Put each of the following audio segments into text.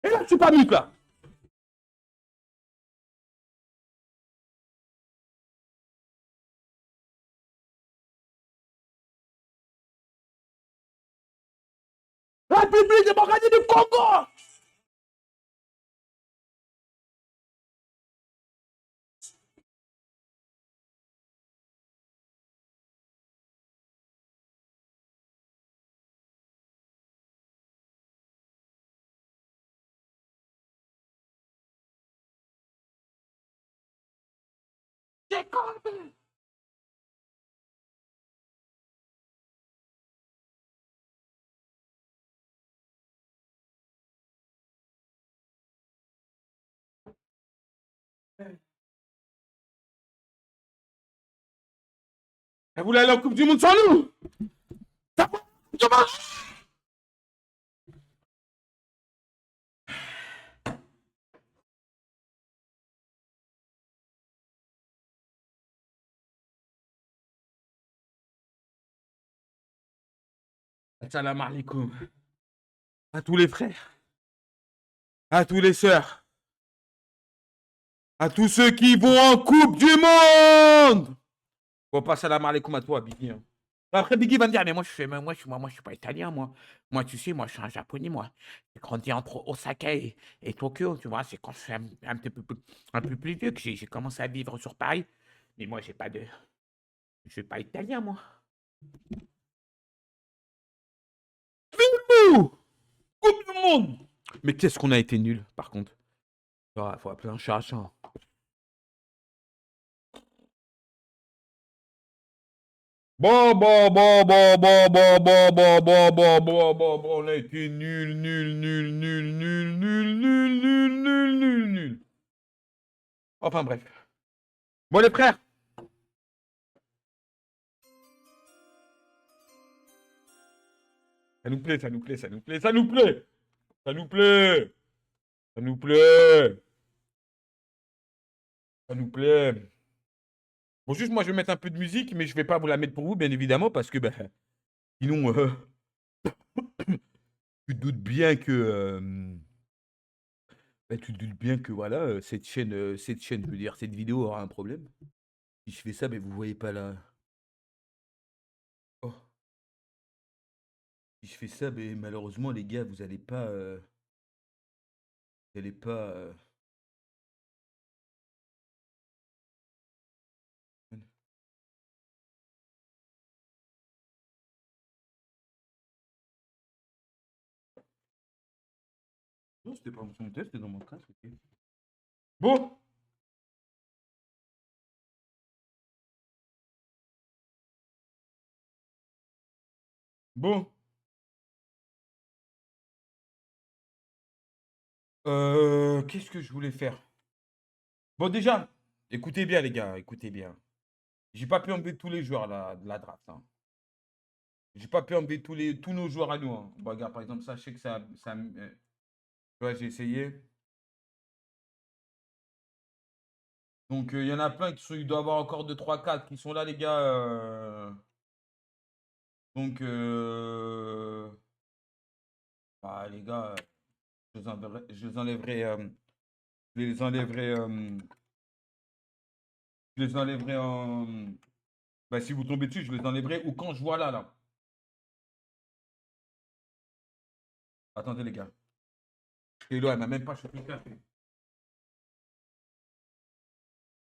Et là, je suis pas mute, là. La République démocratique du Congo. J'ai compris. Elle voulait aller en Coupe du Monde sans nous. Salam alaikum. À tous les frères, à tous les sœurs, à tous ceux qui vont en Coupe du Monde. Bon, pas salam alaikum à toi, Biggie. Hein. Après, Biggie va me dire, mais moi, je suis pas italien, moi. Moi, tu sais, moi, je suis un japonais, moi. J'ai grandi entre Osaka et Tokyo, tu vois. C'est quand je suis un peu plus vieux que j'ai commencé à vivre sur Paris. Mais moi, je suis pas italien, moi. Ouh, Coupe du Monde. Mais qu'est-ce qu'on a été nul, par contre. Il faut appeler un chat un chat. On a été nul. Enfin bref. Bon les frères. Ça nous plaît, ça nous plaît, ça nous plaît, ça nous plaît. Ça nous plaît. Ça nous plaît. Ça nous plaît. Bon, juste moi je vais mettre un peu de musique, mais je vais pas vous la mettre pour vous, bien évidemment, parce que ben, sinon, tu te doutes bien que. Tu te doutes bien que voilà, cette chaîne, je veux dire, cette vidéo aura un problème. Si je fais ça, ben vous voyez pas là. Oh. Si je fais ça, ben malheureusement, les gars, vous allez pas. Vous allez pas. Non, c'était pas sur mon test, c'était dans mon casque. Ok. Bon, bon. Qu'est-ce que je voulais faire? Bon, déjà, écoutez bien, les gars, écoutez bien. J'ai pas pu enlever tous les joueurs là, de la draft. Hein. J'ai pas pu enlever tous nos joueurs à nous. Hein. Bon, regarde, par exemple, ça, je sais que ouais, j'ai essayé. Donc, il y en a plein qui sont. Il doit y avoir encore 2, 3, 4 qui sont là, les gars. Donc, bah, les gars, je les enlèverai. Je les enlèverai. Je les enlèverai en. Bah, si vous tombez dessus, je les enlèverai ou quand je vois là, là. Attendez, les gars. Hello, elle m'a même pas chopé le café.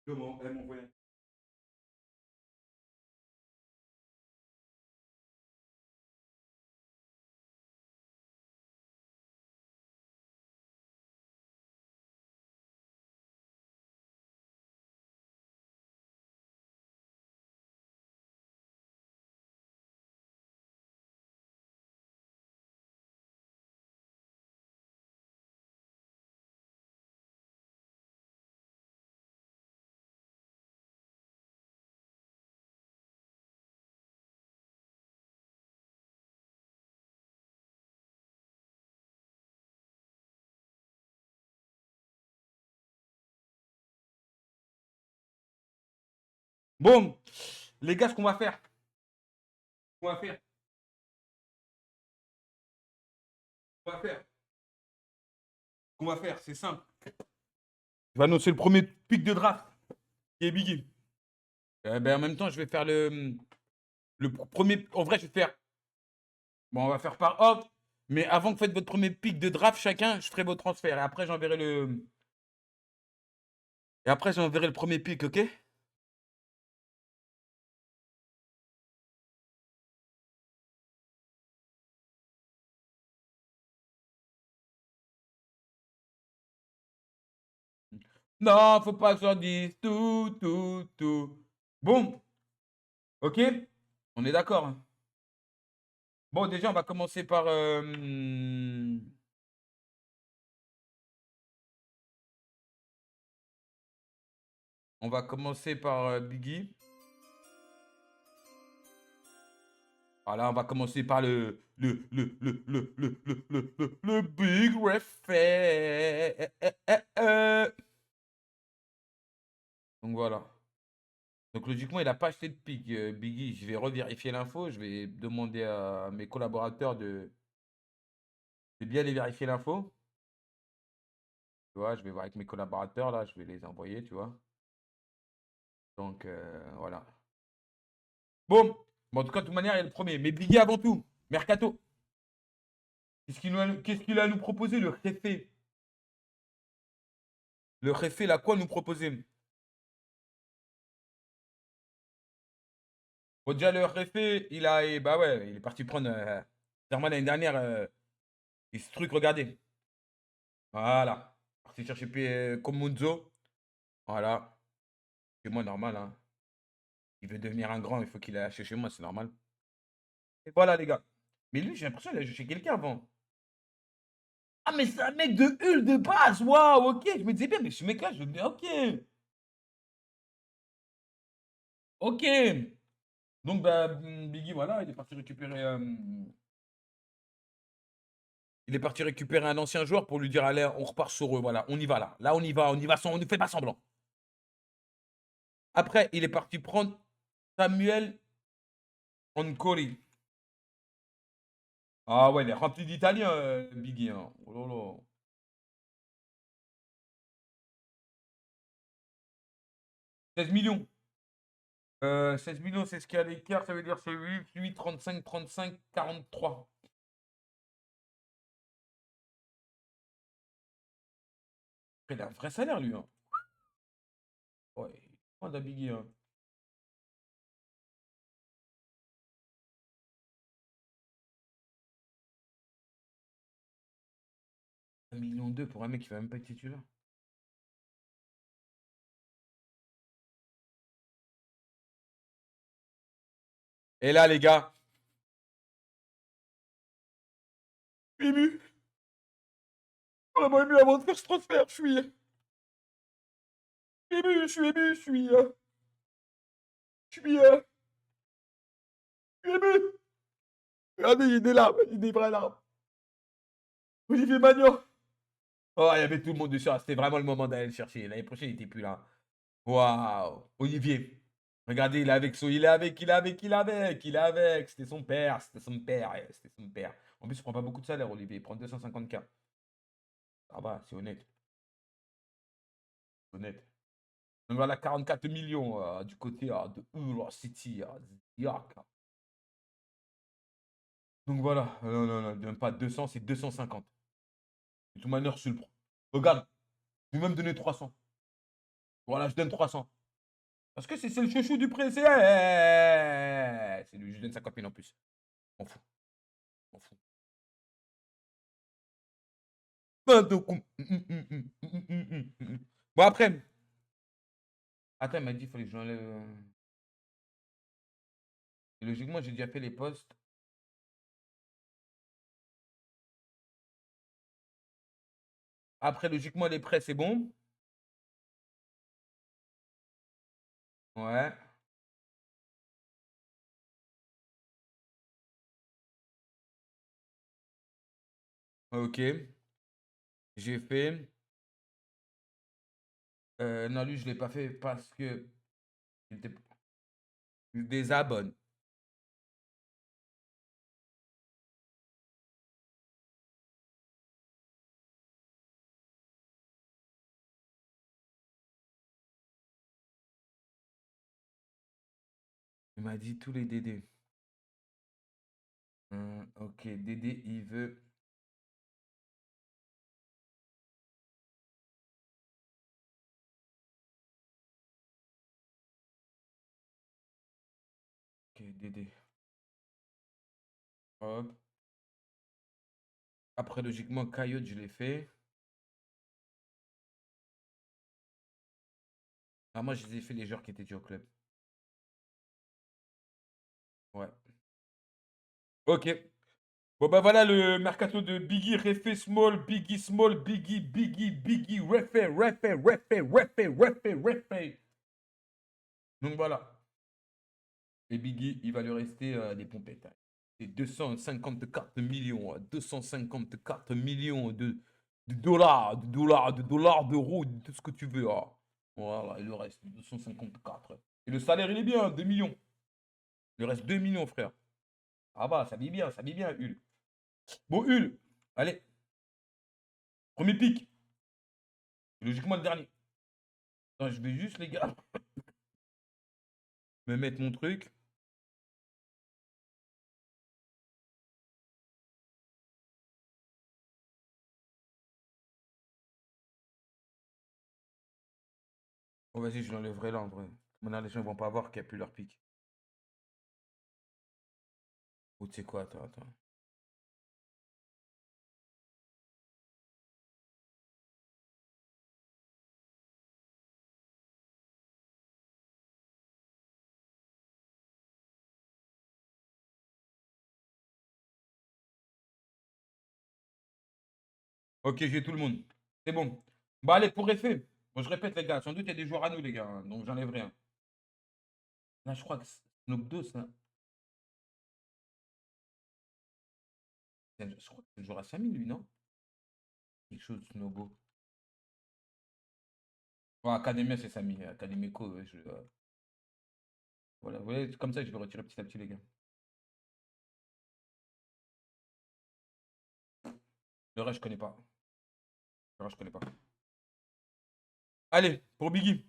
Comment? Elle m'a envoyé Bon, les gars, ce qu'on va faire. Ce qu'on va faire. Ce qu'on va faire. Ce qu'on va faire, c'est simple. Je vais annoncer le premier pic de draft qui est Biggie. Ben, en même temps, je vais faire le premier. En vrai, je vais faire. Bon, on va faire par ordre. Mais avant que vous faites votre premier pic de draft, chacun, je ferai vos transferts. Et après, j'enverrai le. Et après, j'enverrai le premier pic, ok? Non, faut pas que j'en dise tout, tout, tout. Bon, ok? On est d'accord, hein. Bon, déjà, on va commencer par. On va commencer par Biggie. Voilà, on va commencer par le Big Refair. Donc voilà. Donc logiquement, il n'a pas acheté de pic, Biggie. Je vais revérifier l'info. Je vais demander à mes collaborateurs de bien aller vérifier l'info. Tu vois, je vais voir avec mes collaborateurs, là, je vais les envoyer, tu vois. Donc voilà. Bon, bon, en tout cas, de toute manière, il y a le premier. Mais Biggie avant tout. Mercato. Qu'est-ce qu'il a à nous proposer, le Réfé? Le Réfé, il a quoi à nous proposer? Bon, déjà, le Réfé, bah ouais, il est parti prendre. Dernièrement, l'année dernière, ce truc, regardez. Voilà. Parti chercher Comunzo. Voilà. C'est moi, normal, hein. Il veut devenir un grand, il faut qu'il aille acheter chez moi, c'est normal. Et voilà, les gars. Mais lui, j'ai l'impression qu'il a joué chez quelqu'un avant. Ah, mais c'est un mec de Hull de base. Waouh, ok. Je me disais bien, mais ce mec-là, je me dis, ok. Ok. Donc, bah, Biggie, voilà, il est parti récupérer un ancien joueur pour lui dire, allez, on repart sur eux. Voilà, on y va là. Là, on y va sans, on ne fait pas semblant. Après, il est parti prendre Samuel Ancori. Ah ouais, il est rempli d'Italiens, Biggie, hein. Oh là là. 16 millions. 16 millions, c'est ce qu'il y a à l'écart, ça veut dire c'est 8, 35, 35, 43. Après, il a un vrai salaire, lui, hein. Ouais, il prend Biggie, hein. 1,2 million pour un mec qui va même pas être titulaire. Et là, les gars, je suis ému. Vraiment ému avant de faire ce transfert. Je suis ému, je suis ému, je suis ému. Regardez, il y a des larmes, il y a des vraies larmes. Olivier Magnan. Oh, il y avait tout le monde dessus. Ah, c'était vraiment le moment d'aller le chercher. L'année prochaine, il n'était plus là. Waouh. Olivier. Regardez, il est avec son, il est avec, il est avec, il est avec, il est avec. C'était son père, c'était son père, ouais, c'était son père. En plus, il prend pas beaucoup de salaire, Olivier. Il prend 250K. Ça va, c'est honnête. C'est honnête. Donc voilà, 44 millions du côté de Hull City. Yak. Donc voilà, non, non, non, même pas 200, c'est 250. De toute manière, je le prends. Regarde, je vais même donner 300. Voilà, je donne 300. Parce que c'est le chouchou du président. C'est lui, je donne 50 000 en plus. On fout, on fout. Bon, après. Attends, il m'a dit qu'il fallait que j'enlève. Logiquement, j'ai déjà fait les postes. Après, logiquement, les prêts, c'est bon. Ouais. Ok. J'ai fait. Non, lui, je ne l'ai pas fait parce que. Il était... Tu te désabonnes. Il m'a dit tous les DD. Ok, DD, il veut. Ok, DD. Hop. Après, logiquement, Coyote, je l'ai fait. Ah, moi, je les ai fait les joueurs qui étaient déjà au club. Ouais. Ok. Bon, bah voilà le mercato de Biggie, refait small, Biggie, Biggie, refait. Donc voilà. Et Biggie, il va lui rester des pompettes, hein. Et 254 millions, 254 millions d'euros, de tout ce que tu veux, hein. Voilà, il lui reste 254. Et le salaire, il est bien, 2 millions. Il lui reste 2 millions, frère. Ah bah, ça vit bien, Hul. Bon, Hul, allez, premier pic. Logiquement, le dernier. Attends, je vais juste, les gars, me mettre mon truc. Oh, vas-y, je l'enlèverai là, en vrai. Maintenant, les gens ne vont pas voir qu'il n'y a plus leur pic. Ou tu sais quoi, attends. Ok, j'ai tout le monde. C'est bon. Bah, allez, pour effet. Bon, je répète, les gars. Sans doute, il y a des joueurs à nous, les gars, hein, donc j'enlève rien. Là, je crois que Snoop 2, ça. Je crois que c'est le joueur à 5000, lui, non? Quelque chose, Snobo. Ouais, Academia, c'est Samy. Academico, ouais, voilà, vous voyez, c'est comme ça que je vais retirer petit à petit, les gars. Le reste, je connais pas. Le reste, je connais pas. Allez, pour Biggie.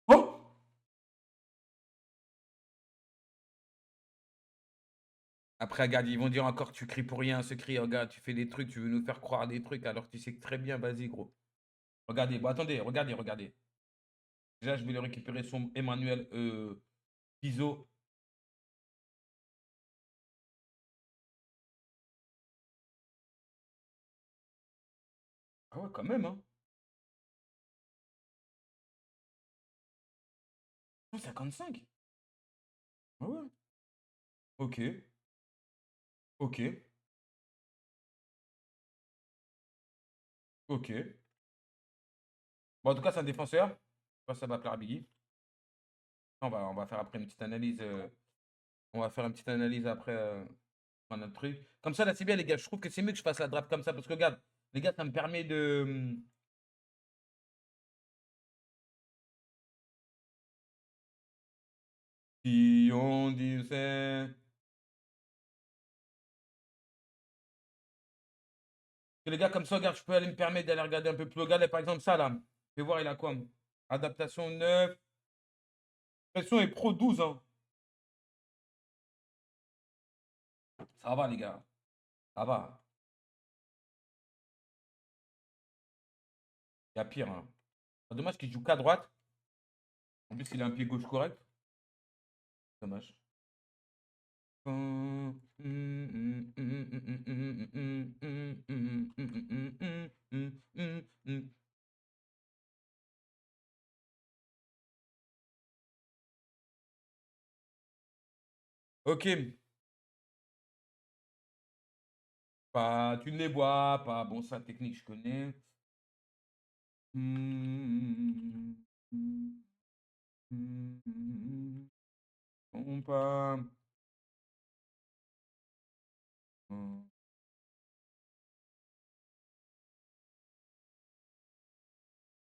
Oh! Après, regarde, ils vont dire encore que tu cries pour rien, ce cri. Regarde, tu fais des trucs, tu veux nous faire croire des trucs alors que tu sais que très bien, vas-y, gros. Regardez, bon, attendez, regardez. Déjà, je vais le récupérer son Emmanuel Piso. Ah ouais, quand même, hein. 155. Ah ouais. Ok, ok, ok. Bon, en tout cas, c'est un défenseur. Je sais pas si ça va plaire à Biggie. On va faire après une petite analyse. On va faire une petite analyse après dans notre truc. Comme ça, là, c'est bien, les gars. Je trouve que c'est mieux que je fasse la draft comme ça. Parce que, regarde, les gars, ça me permet de. Si on disait. Que les gars, comme ça, regarde, je peux aller me permettre d'aller regarder un peu plus. Regardez, par exemple, ça, là. Je vais voir, il a quoi? Adaptation 9. Pression est pro 12, hein. Ça va, les gars. Ça va. Il y a pire, hein. Dommage qu'il joue qu'à droite. En plus, il a un pied gauche correct. Dommage. Ok. Pas, tu ne les vois pas. Bon, ça, technique, je connais. On pas.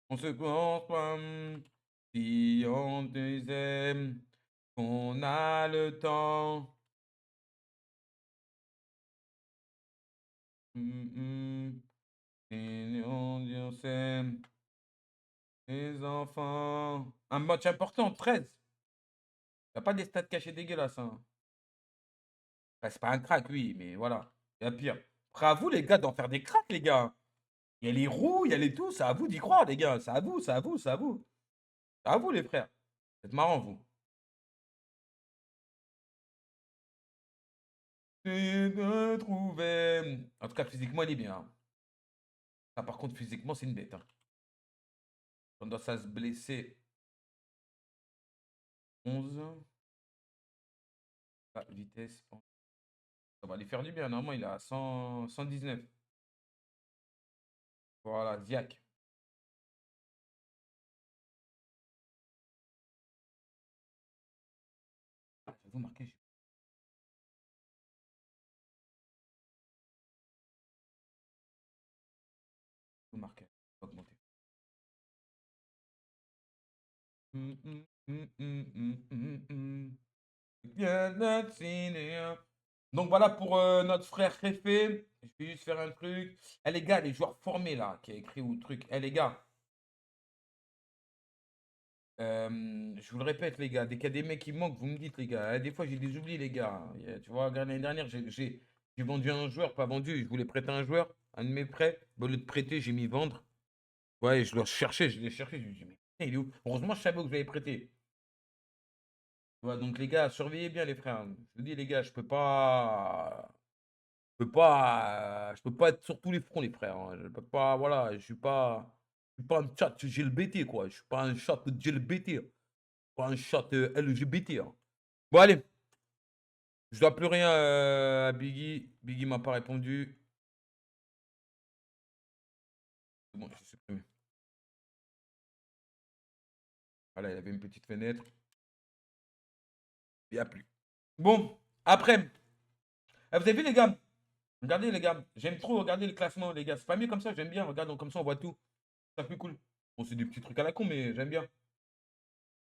On se pense pas. Si on disait qu'on a le temps. Et on s'aime, les enfants. Un match important, 13. Y a pas des stats cachés dégueulasses, hein. Enfin, c'est pas un crack, oui, mais voilà, il y a pire. Après, à vous, les gars, d'en faire des cracks, les gars. Il y a les roues, il y a les tout, c'est à vous d'y croire, les gars. C'est à vous, c'est à vous, c'est à vous. C'est à vous, les frères. Vous êtes marrants, vous. C'est de trouver. En tout cas, physiquement, il est bien, hein. Ah, par contre, physiquement, c'est une bête, hein. Tendance à se blesser. 11. Ah, vitesse. Ça va lui faire du bien. Normalement, il est à 119. Voilà, Ziak. Ah, j'avoue, marqué. J'avoue, marqué. Augmenté. Bien, that's in here. Donc voilà pour notre frère Réfé. Je vais juste faire un truc. Eh les gars, les joueurs formés là, qui a écrit ou truc. Eh les gars, je vous le répète les gars, dès qu'il y a des mecs qui manquent, vous me dites les gars. Eh, des fois j'ai des oublis les gars. Tu vois, regarde, l'année dernière, j'ai vendu un joueur, pas vendu. Je voulais prêter un joueur, un de mes prêts. Au lieu de prêter, j'ai mis vendre. Ouais, je le cherchais, je l'ai cherché. Je me dis, mais putain, il est où? Heureusement, je savais que vous avez prêté. Ouais, donc les gars, surveillez bien les frères. Je vous dis les gars, je peux pas être sur tous les fronts les frères, hein. Je peux pas, voilà, je suis pas un chat GLBT quoi. Je suis pas un chat GLBT, pas un chat LGBT, hein. Bon allez, je dois plus rien à Biggie. Biggie m'a pas répondu. C'est bon, j'ai supprimé. Voilà, il y avait une petite fenêtre. Il n'y a plus. Bon, après, vous avez vu les gars? Regardez les gars, j'aime trop regarder le classement les gars. C'est pas mieux comme ça, j'aime bien. Regarde, comme ça on voit tout. C'est plus cool. Bon, c'est des petits trucs à la con, mais j'aime bien.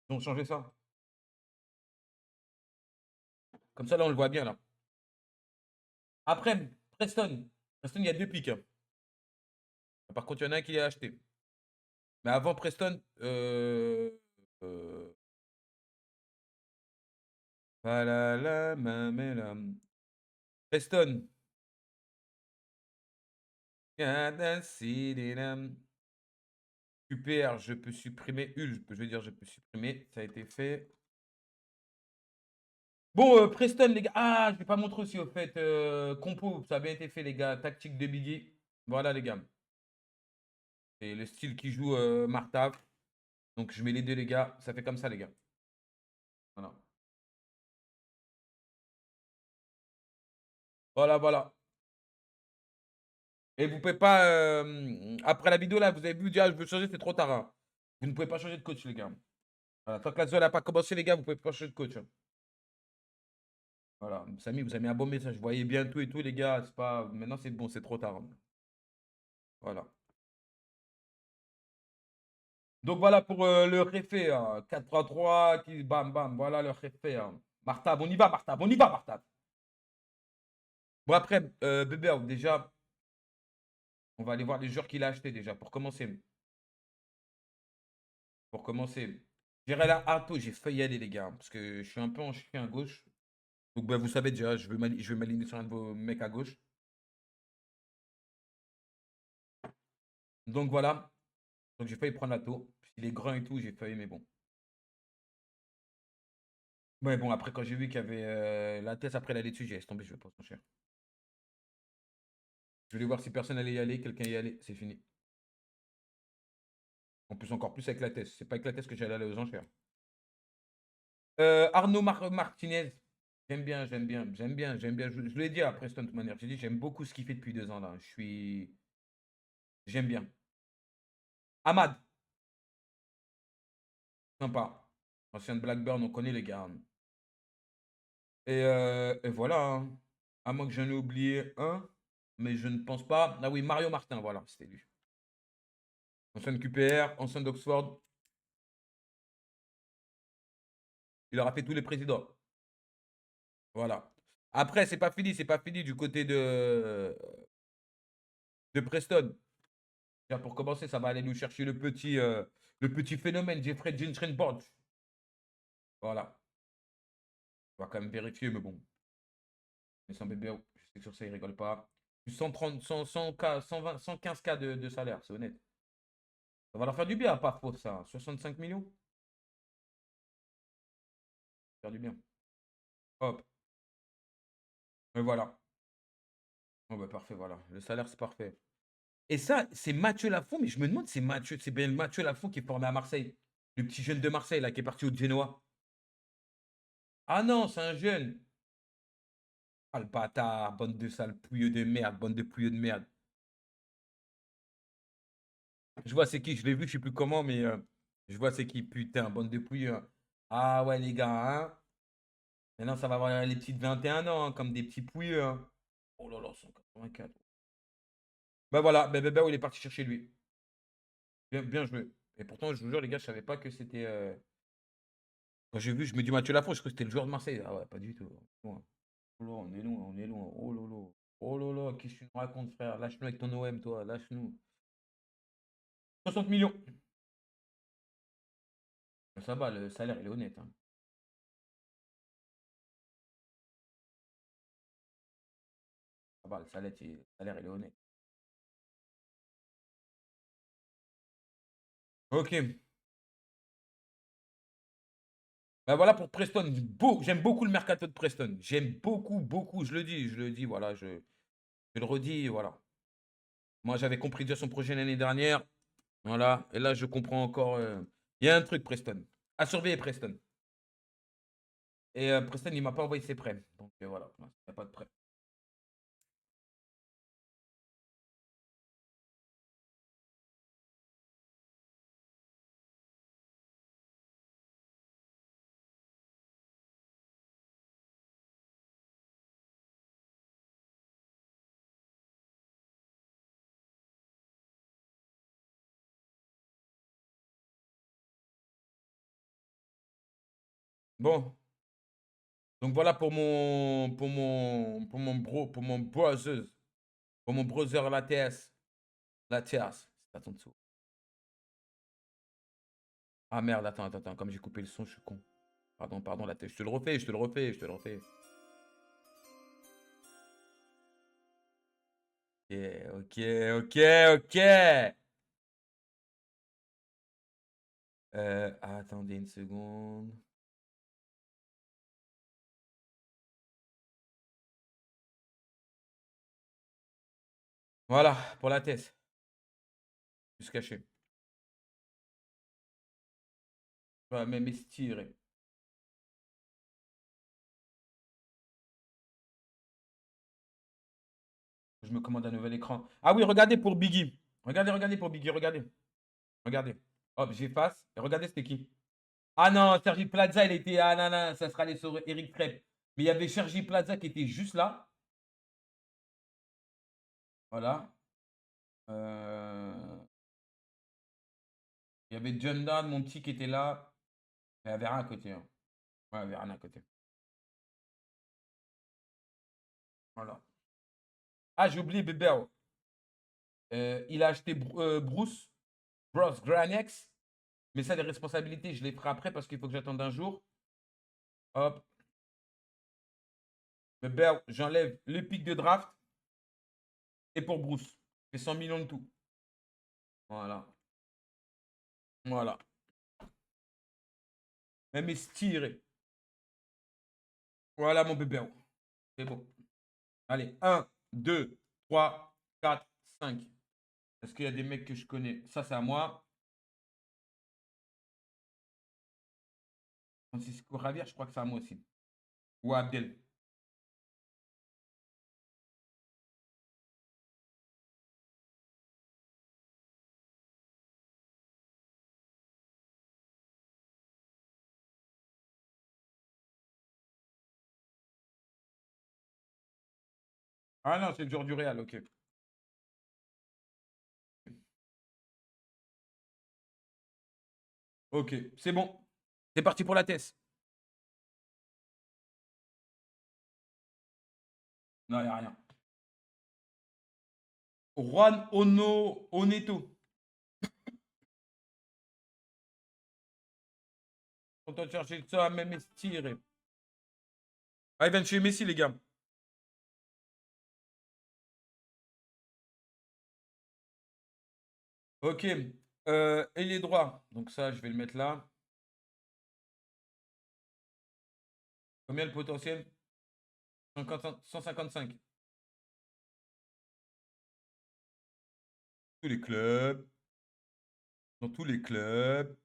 Ils ont changé ça. Comme ça là on le voit bien là. Après, Preston. Preston, il y a deux pics, hein. Par contre, il y en a un qui est acheté. Mais avant Preston, euh, falala, mamela. Preston. Super, je peux supprimer Hulk. Je veux dire, je peux supprimer. Ça a été fait. Bon, Preston, les gars. Ah, je ne vais pas montrer aussi, au fait. Compo, ça a bien été fait, les gars. Tactique de Biggie. Voilà, les gars. C'est le style qui joue Martav. Donc, je mets les deux, les gars. Ça fait comme ça, les gars. Voilà. Voilà, voilà. Et vous pouvez pas, après la vidéo là, vous avez vu, dire, je veux changer, c'est trop tard, hein. Vous ne pouvez pas changer de coach, les gars. Voilà, tant que la zone n'a pas commencé, les gars, vous pouvez pas changer de coach, hein. Voilà, Samy, vous avez mis un bon message. Vous voyez bien tout et tout, les gars. C'est pas... Maintenant, c'est bon, c'est trop tard, hein. Voilà. Donc voilà pour le réfé, hein. 4-3-3, qui bam bam, voilà le réfé, hein. Martab, on y va, Martab, on y va, Martab. Bon, après, Bébé, déjà, on va aller voir les joueurs qu'il a achetés déjà, pour commencer. Pour commencer. J'irai là, Arto, j'ai failli y aller, les gars, parce que je suis un peu en chien à gauche. Donc, bah, vous savez déjà, je vais m'aligner sur un de vos mecs à gauche. Donc, voilà. Donc, j'ai failli prendre l'Ato. Il est grand et tout, j'ai failli, mais bon. Ouais, bon, après, quand j'ai vu qu'il y avait la tête après la dessus, j'ai laissé tomber, je vais pas trop cher. Je voulais voir si personne allait y aller, quelqu'un y allait, c'est fini. En plus, encore plus avec la tête. C'est pas avec la tête que j'allais aller aux enchères. Arnaud Martinez. J'aime bien, j'aime bien, j'aime bien, j'aime bien. Je l'ai dit à Preston de toute manière. J'ai dit, j'aime beaucoup ce qu'il fait depuis 2 ans là. J'aime bien. Ahmad, sympa. Ancien de Blackburn, on connaît les gars. Et voilà, hein. À moins que j'en ai oublié un, mais je ne pense pas. Ah oui, Mario Martin, voilà, c'était lui. Ancien de QPR, ancien d'Oxford. Il aura fait tous les présidents. Voilà. Après, c'est pas fini du côté de Preston. Tiens, pour commencer, ça va aller nous chercher le petit phénomène, Jeffrey Gentrenbord. Voilà. On va quand même vérifier, mais bon. Mais sans bébé, je sais que sur ça, il rigole pas. 130, 100 K, 120, 115 K de salaire, c'est honnête. Ça va leur faire du bien, pas faux, ça. 65 millions? Faire du bien. Hop. Et voilà. Oh bah parfait, voilà. Le salaire, c'est parfait. Et ça, c'est Mathieu Lafont, mais je me demande, c'est bien Mathieu Lafont qui est formé à Marseille. Le petit jeune de Marseille, là, qui est parti au Genoa. Ah non, c'est un jeune. Ah le bâtard, bande de sales pouilleux de merde, bande de pouilleux de merde. Je vois c'est qui, je l'ai vu, je sais plus comment, mais je vois c'est qui, putain, bande de pouilleux. Ah ouais, les gars, hein. Maintenant, ça va avoir les petites 21 ans, hein, comme des petits pouilleux, hein. Oh là là, 184. Bah voilà, bah, il est parti chercher lui. Bien, bien joué. Et pourtant, je vous jure, les gars, je savais pas que c'était. Quand j'ai vu, je me dis Mathieu Lafont, je crois que c'était le joueur de Marseille. Ah ouais, pas du tout. Loin. Oh là, on est loin, on est loin. Oh là là. Oh là là, qu'est-ce que tu nous racontes, frère? Lâche-nous avec ton OM, toi, lâche-nous. 60 millions. Ça va, le salaire, il est honnête, hein. Ça va, le salaire, il est honnête. Ok. Bah voilà pour Preston. J'aime beaucoup le mercato de Preston. J'aime beaucoup, beaucoup. Je le dis, voilà. Je le redis, voilà. Moi, j'avais compris déjà son projet l'année dernière. Voilà. Et là, je comprends encore. Il y a un truc, Preston. À surveiller, Preston. Et Preston, il m'a pas envoyé ses prêts. Donc voilà, il n'y a pas de prêt. Bon, donc voilà pour mon brother, la TS, c'est à ton dessous. Ah merde, attends, comme j'ai coupé le son, je suis con. Pardon, la tête, je te le refais. Ok, ok, ok. Attendez une seconde. Voilà, pour la thèse. Juste caché. Ouais, mais stylé. Je me commande un nouvel écran. Ah oui, regardez pour Biggie. Regardez pour Biggie, regardez. Regardez. Hop, j'efface. Et regardez, c'était qui? Ah non, Sergi Plaza, il était. Ah non, non, ça sera les sur Eric Trep. Mais il y avait Sergi Plaza qui était juste là. Voilà. Euh, Il y avait John Donne, mon petit, qui était là. Mais il n'y avait rien à côté, hein. Ouais, il n'y avait rien à côté. Voilà. Ah, j'ai oublié Bébert. Il a acheté Bruce Granex. Mais ça, les responsabilités, je les ferai après parce qu'il faut que j'attende un jour. Hop. Bébert, j'enlève le pic de draft. Et pour Bruce. C'est 100 millions de tout. Voilà. Voilà. Même estiré. Voilà mon bébé. C'est bon. Allez, un, 2, 3, 4, 5. Est-ce qu'il y a des mecs que je connais? Ça, c'est à moi. Francisco Javier, je crois que c'est à moi aussi. Ou à Abdel. Ah non, c'est le jour du Real, ok. Ok, c'est bon. C'est parti pour la thèse. Non, il n'y a rien. Juan Oneto. On va chercher ça, même estiré. Ah, il vient de chez Messi, les gars. Ok. Et les droits. Donc ça, je vais le mettre là. Combien le potentiel? 155. Tous les clubs. Dans tous les clubs.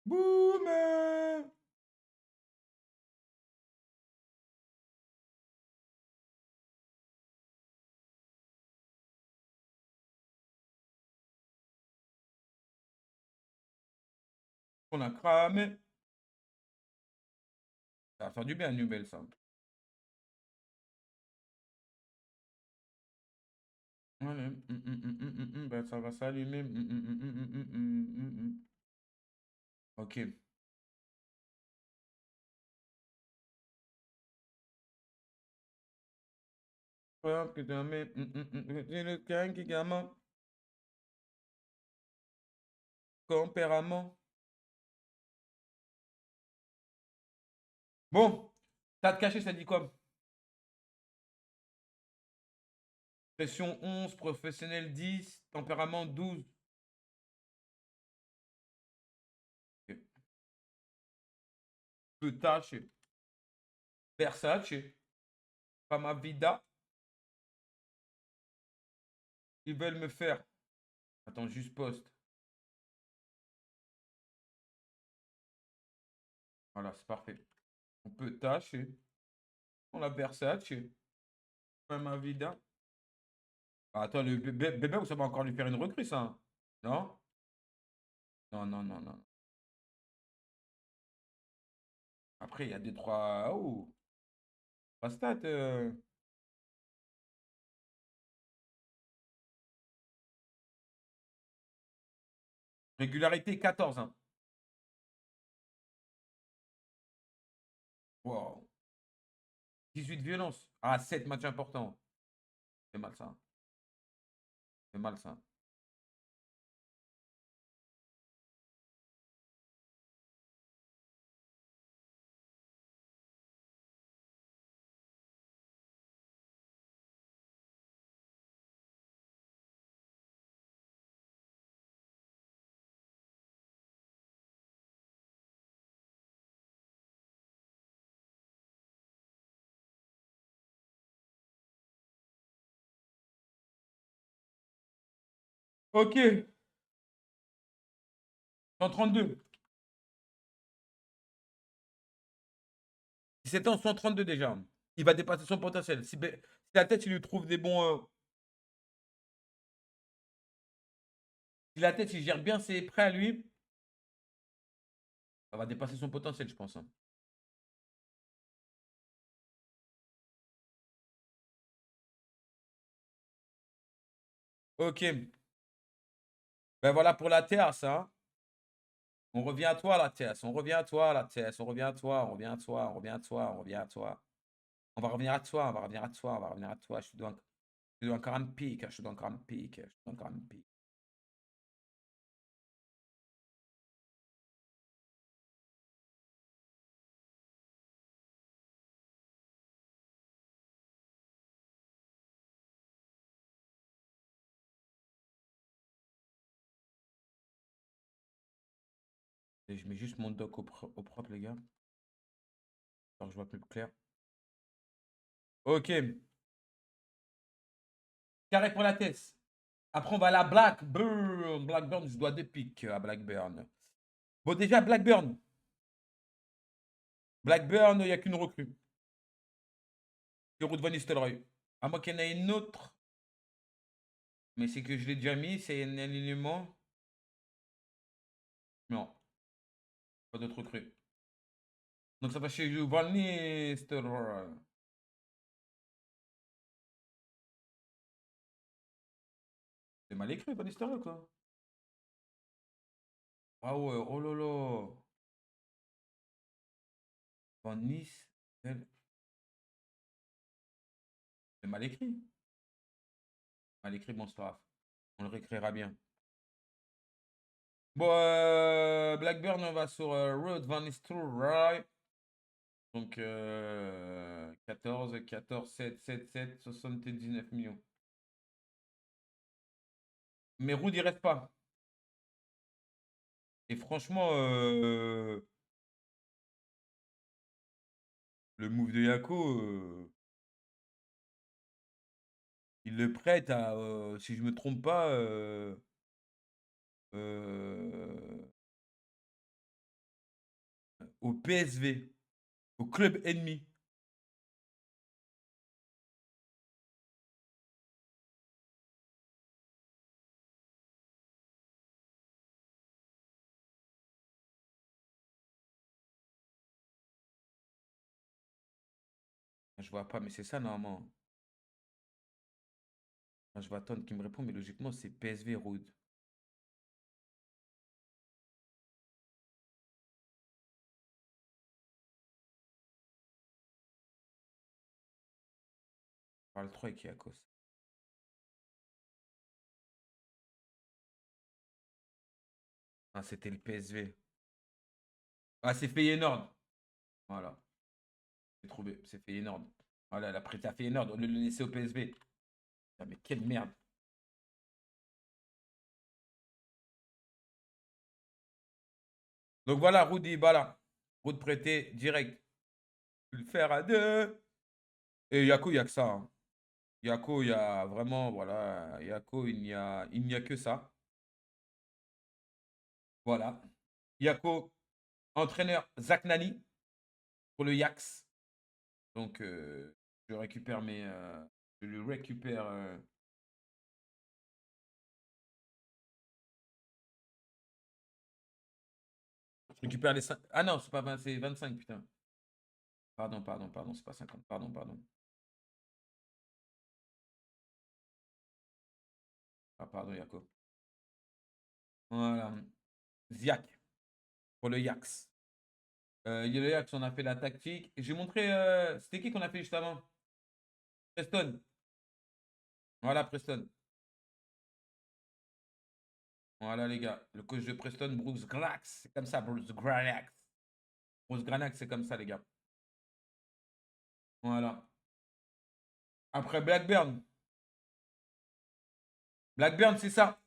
Boum! On a cramé. Ça va faire du bien, une nouvelle, ça. Allez, ben, ça va s'allumer. Ok. Ouais, putain, mais, le gang qui gamin. Tempérament. Bon. T'as de caché, ça dit quoi? Pression 11, professionnel 10, tempérament 12. Ok. Petache. Versace. Fama vida. Ils veulent me faire. Attends, juste poste. Voilà, c'est parfait. On peut tâcher. On la Versace. Fama vida. Ah, attends, le bébé, ça va encore lui faire une recrue, ça, hein. Non? Non, non, non, non. Après, il y a deux, trois. Oh, pas stat. Régularité 14, hein. Wow. 18 violence. Ah, 7 matchs importants. C'est mal ça. C'est mal ça. Ok. 132. 17 ans, 132 déjà. Il va dépasser son potentiel. Si la tête, il lui trouve des bons. Si la tête, il gère bien ses prêts à lui, ça va dépasser son potentiel, je pense, hein. Ok. Ben voilà pour la Terre, ça. On revient à toi, la Terre. On revient à toi, la Terre. On revient à toi, on revient à toi, on revient à toi, on revient à toi. On va revenir à toi, on va revenir à toi, on va revenir à toi. Je te dois encore un pic, je te dois encore un pic, je te dois encore un pic. Et je mets juste mon doc au propre, les gars. Alors je vois plus clair. Ok. Carré pour la tête. Après, on va à la Blackburn. Blackburn, je dois des pics à Blackburn. Bon, déjà, Blackburn. Blackburn, il n'y a qu'une recrue. C'est Ruud van Nistelrooy. À moins qu'il y en ait une autre. Mais c'est que je l'ai déjà mis. C'est un alignement. Non, pas d'autre recrue. Donc ça va chez Van Nistelrooy. C'est mal écrit, Van Nistelrooy, quoi. Ah ouais, oh là là. Van Nice. C'est mal écrit. Mal écrit, bon, c'est pas grave. On le réécrira bien. Bon, Blackburn, on va sur Road Van Nistelrooy. Donc, 14, 7, 7, 7, 79 millions. Mais Rood, il reste pas. Et franchement, le move de Yako, il le prête à, si je me trompe pas, au PSV, au club ennemi. Je vois pas, mais c'est ça normalement. Je vais attendre qu'il me réponde, mais logiquement, c'est PSV Road. Parle 3 et Kiakos. Ah, c'était le PSV. Ah, c'est Feyenoord. Voilà. J'ai trouvé. C'est Feyenoord. Voilà, elle a prêté à Feyenoord au lieu de le laisser au PSV. Ah, mais quelle merde. Donc voilà, Rudy, voilà. Rudy prêté direct. Le faire à deux. Et Yako, il n'y a que ça, hein. Yako, il y a vraiment, voilà. Yako, il n'y a que ça. Voilà. Yako, entraîneur Zach Nani pour le Yax. Donc, je récupère mes. Je le récupère. Je récupère les 5. Ah non, c'est pas 20, c'est 25, putain. Pardon, pardon, pardon, c'est pas 50. Pardon, pardon. Ah, pardon, Yako. Voilà. Ziak pour le Yax. Le Yax, on a fait la tactique. J'ai montré. C'était qui qu'on a fait juste avant? Preston. Voilà, Preston. Voilà, les gars. Le coach de Preston, Bruce Granax. C'est comme ça, Bruce Granax. Bruce Granax, c'est comme ça, les gars. Voilà. Après Blackburn. Blackburn, c'est ça.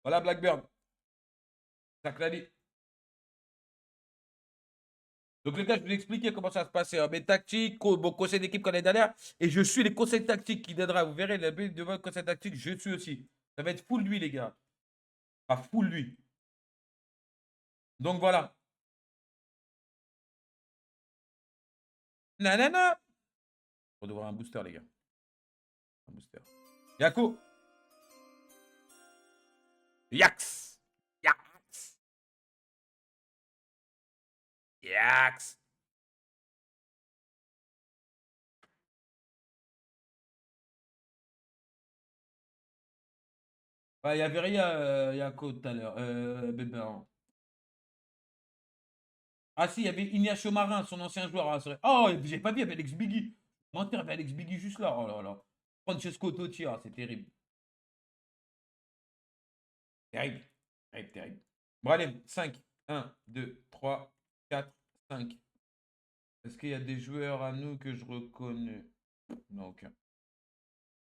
Voilà, Blackburn. Ça dit. Donc, les gars, je vais vous expliquer comment ça se passe. Mes tactiques, mon conseil d'équipe qu'on est derrière. Et je suis les conseils tactiques qui donnera. Vous verrez, le but de votre conseil tactique, je suis aussi. Ça va être full lui, les gars. Pas full lui. Donc, voilà. Nanana. On devrait avoir un booster, les gars. Un booster. Yako. Yax. Yax. Yax. Il y avait rien, Yako, tout à l'heure. Bébé. Ah si, il y avait Ignacio Marin, son ancien joueur. Ah, oh, j'ai pas vu, il y avait Alex Biggie. Menteur, il y avait Alex Biggie juste là. Oh là là. Francesco Totti, ah, c'est terrible. Terrible. Terrible, terrible. Bon, allez, 5. 1, 2, 3, 4, 5. Est-ce qu'il y a des joueurs à nous que je reconnais? Non, aucun.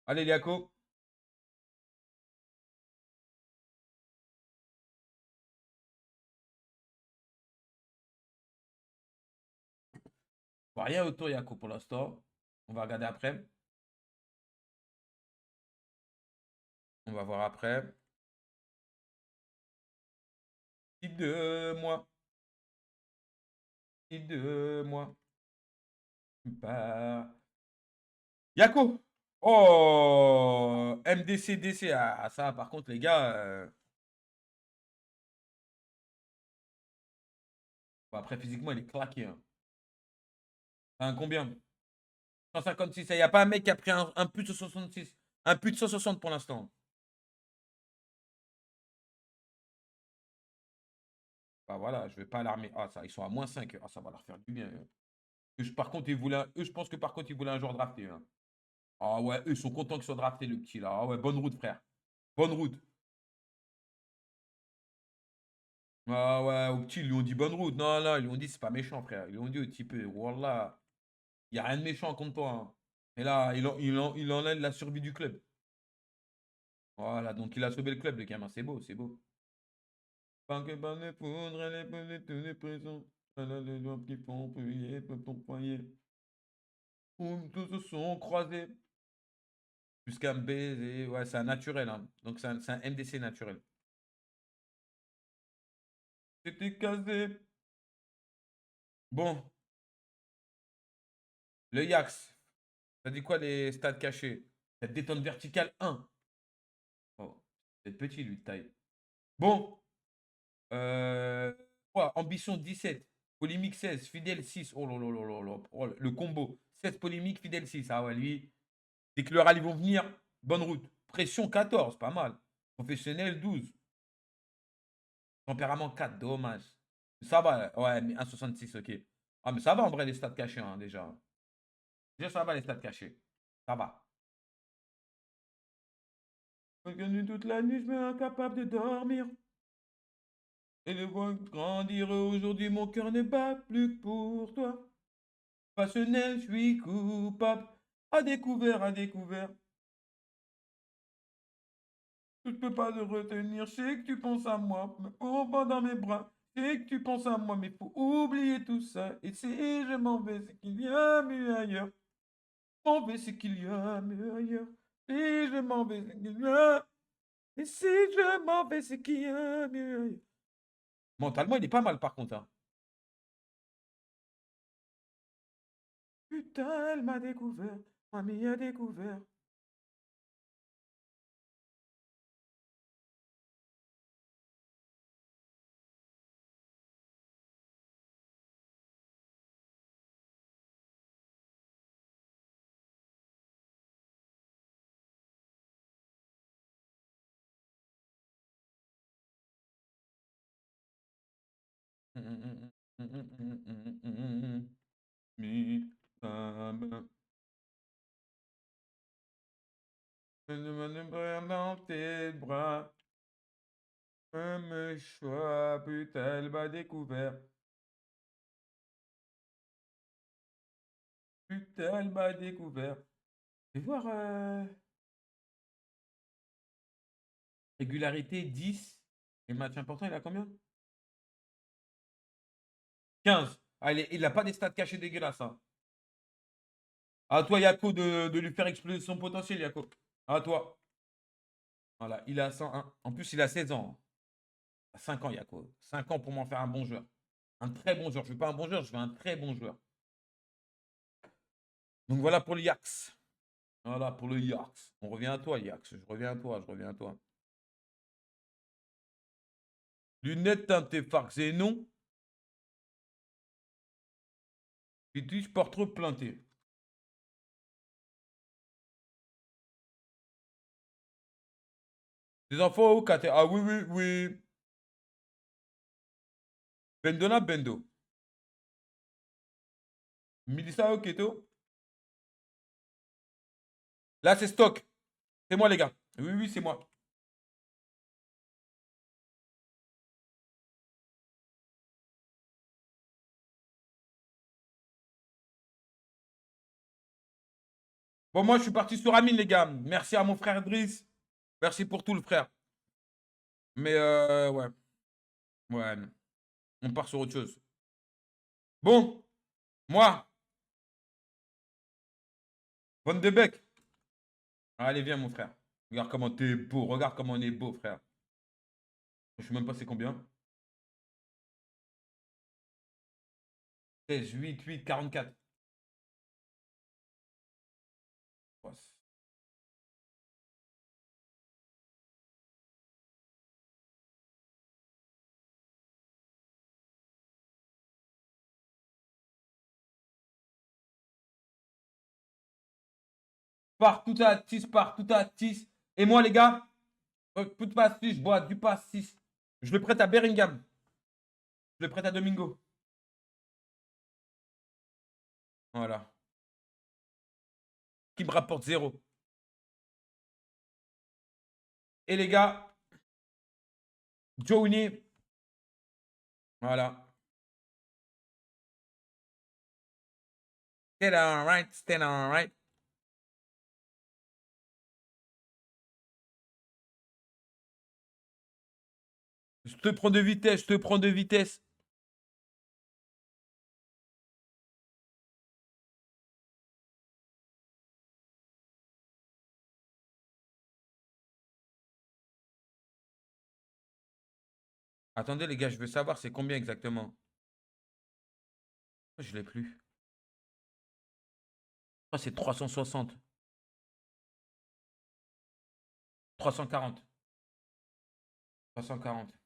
Allez, Liako. Bon, rien autour, Liako, pour l'instant. On va regarder après. On va voir après. 2 mois. 2 mois. Bah. Yako. Oh, MDC-DC. Ah, ça, par contre, les gars. Bon, après, physiquement, il est claqué, hein. Enfin, combien? 156. Il n'y a pas un mec qui a pris un put de 66. Un put de 160 pour l'instant. Bah voilà, je vais pas alarmer. Ah, ça, ils sont à -5. Ah, ça va leur faire du bien. Par contre, eux, je pense que par contre, ils voulaient un joueur drafté. Hein. Ah ouais, eux, ils sont contents qu'ils soient draftés, le petit là. Ah ouais, bonne route, frère. Bonne route. Ah ouais, au petit, ils lui ont dit bonne route. Non, non, ils lui ont dit c'est pas méchant, frère. Ils lui ont dit au type, Wallah, il n'y a rien de méchant contre toi. Hein. Et là, il enlève la survie du club. Voilà, donc il a sauvé le club, le gamin. C'est beau, c'est beau. Pas que par les foudres, les pelés, tous les présents. Voilà les doigts qui font prier, peut t'employer. Où tous se sont croisés. Jusqu'à me baiser. Ouais, c'est un naturel. Hein. Donc c'est un MDC naturel. C'était casé. Bon, le Yax. Ça dit quoi les stats cachés? Cette détente verticale 1. Oh, c'est petit lui de taille. Bon. Ambition 17. Polémique 16. Fidèle 6. Oh là là là là là. Oh, le combo. 16 polémiques, fidèle 6. Ah ouais, lui. Dès que le rallye vont venir, bonne route. Pression 14, pas mal. Professionnel 12. Tempérament 4, dommage. Ça va, ouais, mais 1,66, ok. Ah, mais ça va en vrai les stats cachés, hein, déjà. Déjà, ça va les stats cachés. Ça va. Toute la nuit, je me incapable de dormir. Et de voir grandir aujourd'hui, mon cœur n'est pas plus que pour toi. Passionnel, je suis coupable. À découvert, à découvert. Je ne peux pas te retenir, je sais que tu penses à moi, me prends dans mes bras, je sais que tu penses à moi, mais faut oublier tout ça. Et si je m'en vais, c'est qu'il y a mieux ailleurs. M'en vais, c'est qu'il y a mieux ailleurs. Si je m'en vais, c'est qu'il y a... Et si je m'en vais, c'est qu'il y a mieux ailleurs. Mentalement, il est pas mal par contre. Hein. Putain, elle m'a découvert, mamie a découvert. Mi, je me dans tes bras. Me choix, putain, elle m'a découvert. Putain, elle m'a découvert. Je vais voir. Régularité 10. Et match important, il a combien? 15. Ah, il n'a pas des stats cachés dégueulasses. Hein. À toi, Yako, de lui faire exploser son potentiel, Yako. À toi. Voilà, il a 101. En plus, il a 16 ans. 5 ans, Yako. 5 ans pour m'en faire un bon joueur. Un très bon joueur. Je ne veux pas un bon joueur, je veux un très bon joueur. Donc voilà pour le Yax. Voilà pour le Yax. On revient à toi, Yax. Je reviens à toi, je reviens à toi. Lunettes teintées Farc Xénon. Puis porte planté. Des enfants au KT. Ah oui, oui, oui. Bendona Bendo. Milissa au Keto. Là, c'est stock. C'est moi, les gars. Oui, oui, c'est moi. Bon, moi, je suis parti sur Amine, les gars. Merci à mon frère Driss. Merci pour tout, le frère. Mais, ouais. Ouais. On part sur autre chose. Bon, moi, Van de Beek. Allez, viens, mon frère. Regarde comment t'es beau. Regarde comment on est beau, frère. Je sais même pas c'est combien. 16, 8, 8, 44. Ouais, partout à 6, partout à 6. Et moi, les gars, tout passe 6, je bois du pass 6. Je le prête à Bellingham. Je le prête à Domingo. Voilà. Qui me rapporte 0. Et les gars, Johnny. Voilà. Stand on right, stand on right. Je te prends de vitesse, je te prends de vitesse. Attendez les gars, je veux savoir c'est combien exactement. Je l'ai plus. Oh, c'est 360. 340. 340.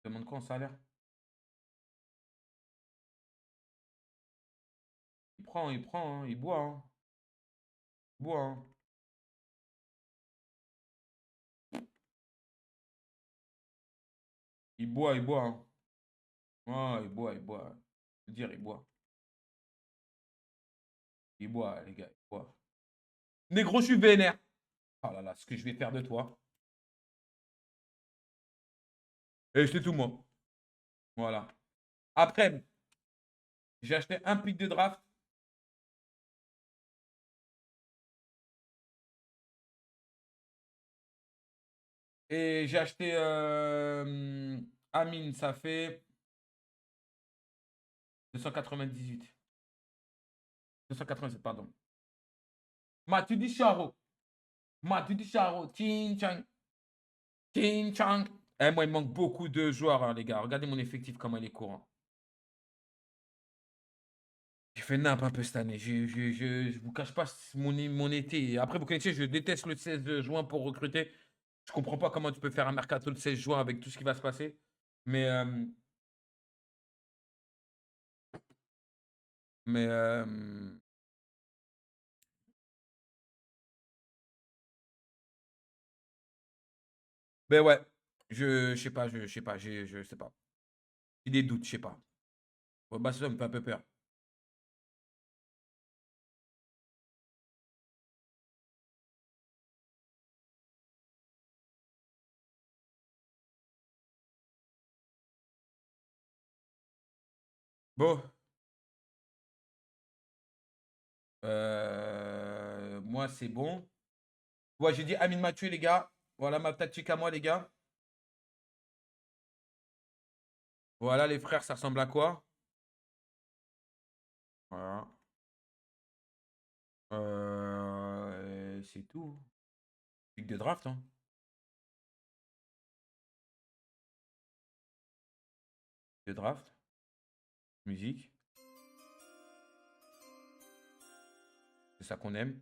Demande quoi en salaire? Il prend, hein, il boit. Hein. Il boit. Hein. Il boit, il boit. Hein. Ouais, il boit, il boit. Je veux dire, il boit. Il boit, les gars, il boit. Négro, je suis vénère. Oh là là, ce que je vais faire de toi. Et c'est tout, moi. Voilà. Après, j'ai acheté un pic de draft. Et j'ai acheté Amine, ça fait 298. 287, pardon. Matuidi Charo. Matuidi Charo. Chin Chang. Chin Chang. Eh, moi, il manque beaucoup de joueurs, hein, les gars. Regardez mon effectif, comment il est courant. J'ai fait nimp un peu cette année. Je vous cache pas mon été. Après, vous connaissez, je déteste le 16 juin pour recruter. Je comprends pas comment tu peux faire un mercato le 16 juin avec tout ce qui va se passer. Mais, mais, ben ouais. Je sais pas, je sais pas, je sais pas. J'ai des doutes, je sais pas. Ouais, bah, ça me fait un peu peur. Bon. Moi, c'est bon. Ouais, j'ai dit Amine Mathieu, les gars. Voilà ma tactique à moi, les gars. Voilà, les frères, ça ressemble à quoi? Voilà. C'est tout. Pic de draft, hein. De draft. Musique. C'est ça qu'on aime.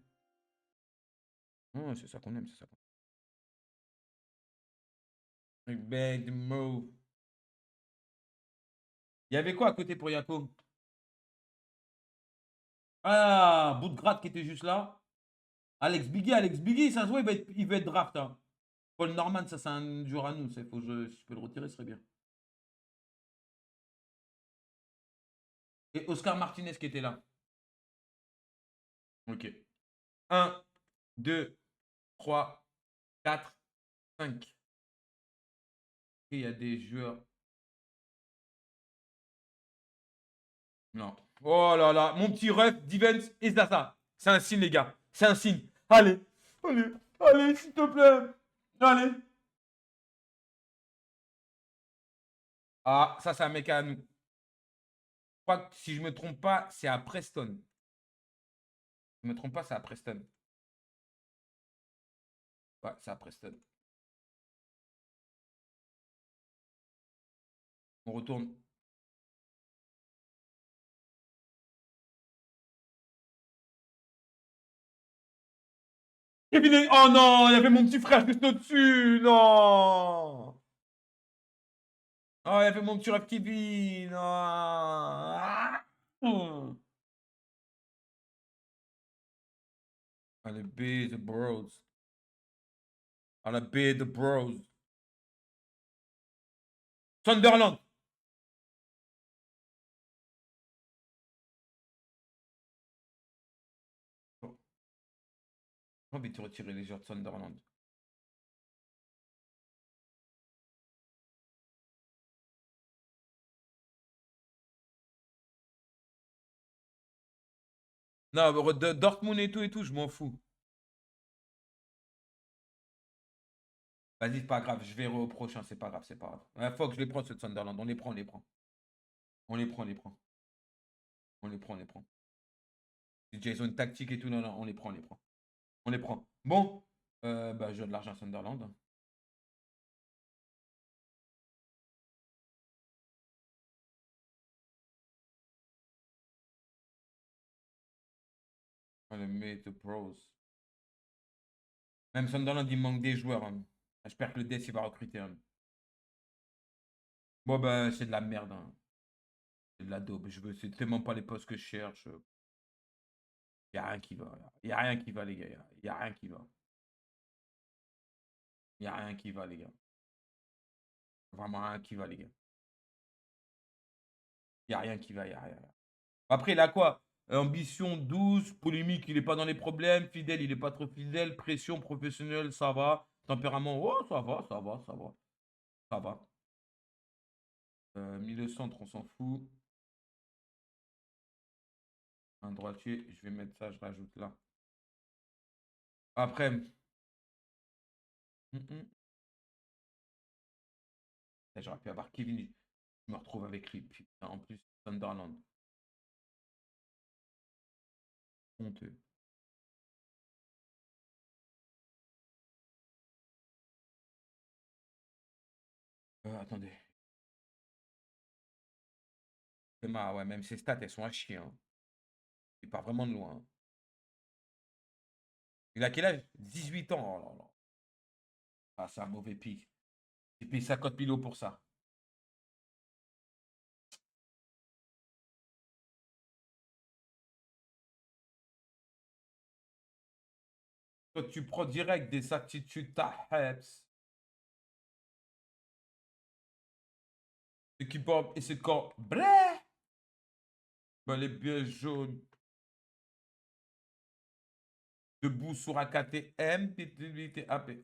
Ouais, c'est ça qu'on aime, c'est ça qu'on aime. Bad move. Il y avait quoi à côté pour Yako? Ah, bout de gratte qui était juste là. Alex Biggie, ça se voit, il va être draft. Hein. Paul Norman, ça c'est un jour à nous. Faut que si je peux le retirer, ce serait bien. Et Oscar Martinez qui était là. Ok. Un, 2, 3, 4, 5. Et il y a des joueurs. Non. Oh là là, mon petit ref, Divens et Zaza. C'est un signe, les gars. C'est un signe. Allez, allez, allez, s'il te plaît. Allez. Ah, ça, c'est un mec à nous. Je crois que si je ne me trompe pas, c'est à Preston. Je ne me trompe pas, c'est à Preston. Ouais, c'est à Preston. On retourne. Kevin, oh non, il y avait mon petit frère juste au-dessus. Non. Oh, il y avait mon petit ref Kevin. Non. Ah. Allez, be the bros. Allez, be the bros. Sunderland. Oh, j'ai envie de te retirer les joueurs de Sunderland. Non, Dortmund et tout, je m'en fous. Vas-y, c'est pas grave, je verrai au prochain, c'est pas grave, c'est pas grave. Il faut que je les prenne, ceux de Sunderland. On les prend, on les prend. On les prend, on les prend. On les prend, on les prend. Si Jason tactique et tout, non, non, on les prend, on les prend. On les prend. Bon, bah, je donne de l'argent à Sunderland. Allez, mais the pros. Même Sunderland, il manque des joueurs, hein. J'espère que le DS, il va recruter, hein. Bon, bah, c'est de la merde, hein. C'est de la daube. C'est tellement pas les postes que je cherche. Il n'y a rien qui va. Il n'y a rien qui va, les gars. Il n'y a rien qui va. Il n'y a rien qui va, les gars. Vraiment rien qui va, les gars. Il n'y a rien qui va, il n'y a rien. Après, il a quoi? Ambition 12, polémique, il n'est pas dans les problèmes, fidèle, il n'est pas trop fidèle, pression professionnelle, ça va. Tempérament, oh, ça va, ça va, ça va. Ça va. Milieu centre, on s'en fout. Un droitier, je vais mettre ça, je rajoute là. Après, j'aurais pu avoir Kevin, je me retrouve avec lui. Putain, en plus, Sunderland. Honteux. Attendez. Ouais, même ses stats, elles sont à chier, hein. Il part vraiment de loin, hein. Il a quel âge? 18 ans. Oh là là. Ah, c'est un mauvais pic. J'ai payé 50 000 pour ça. Toi, tu prends direct des attitudes Taheps. Et qui porte et c'est quand. Blé! Bah, les pieds jaunes. Debout sur un KTM.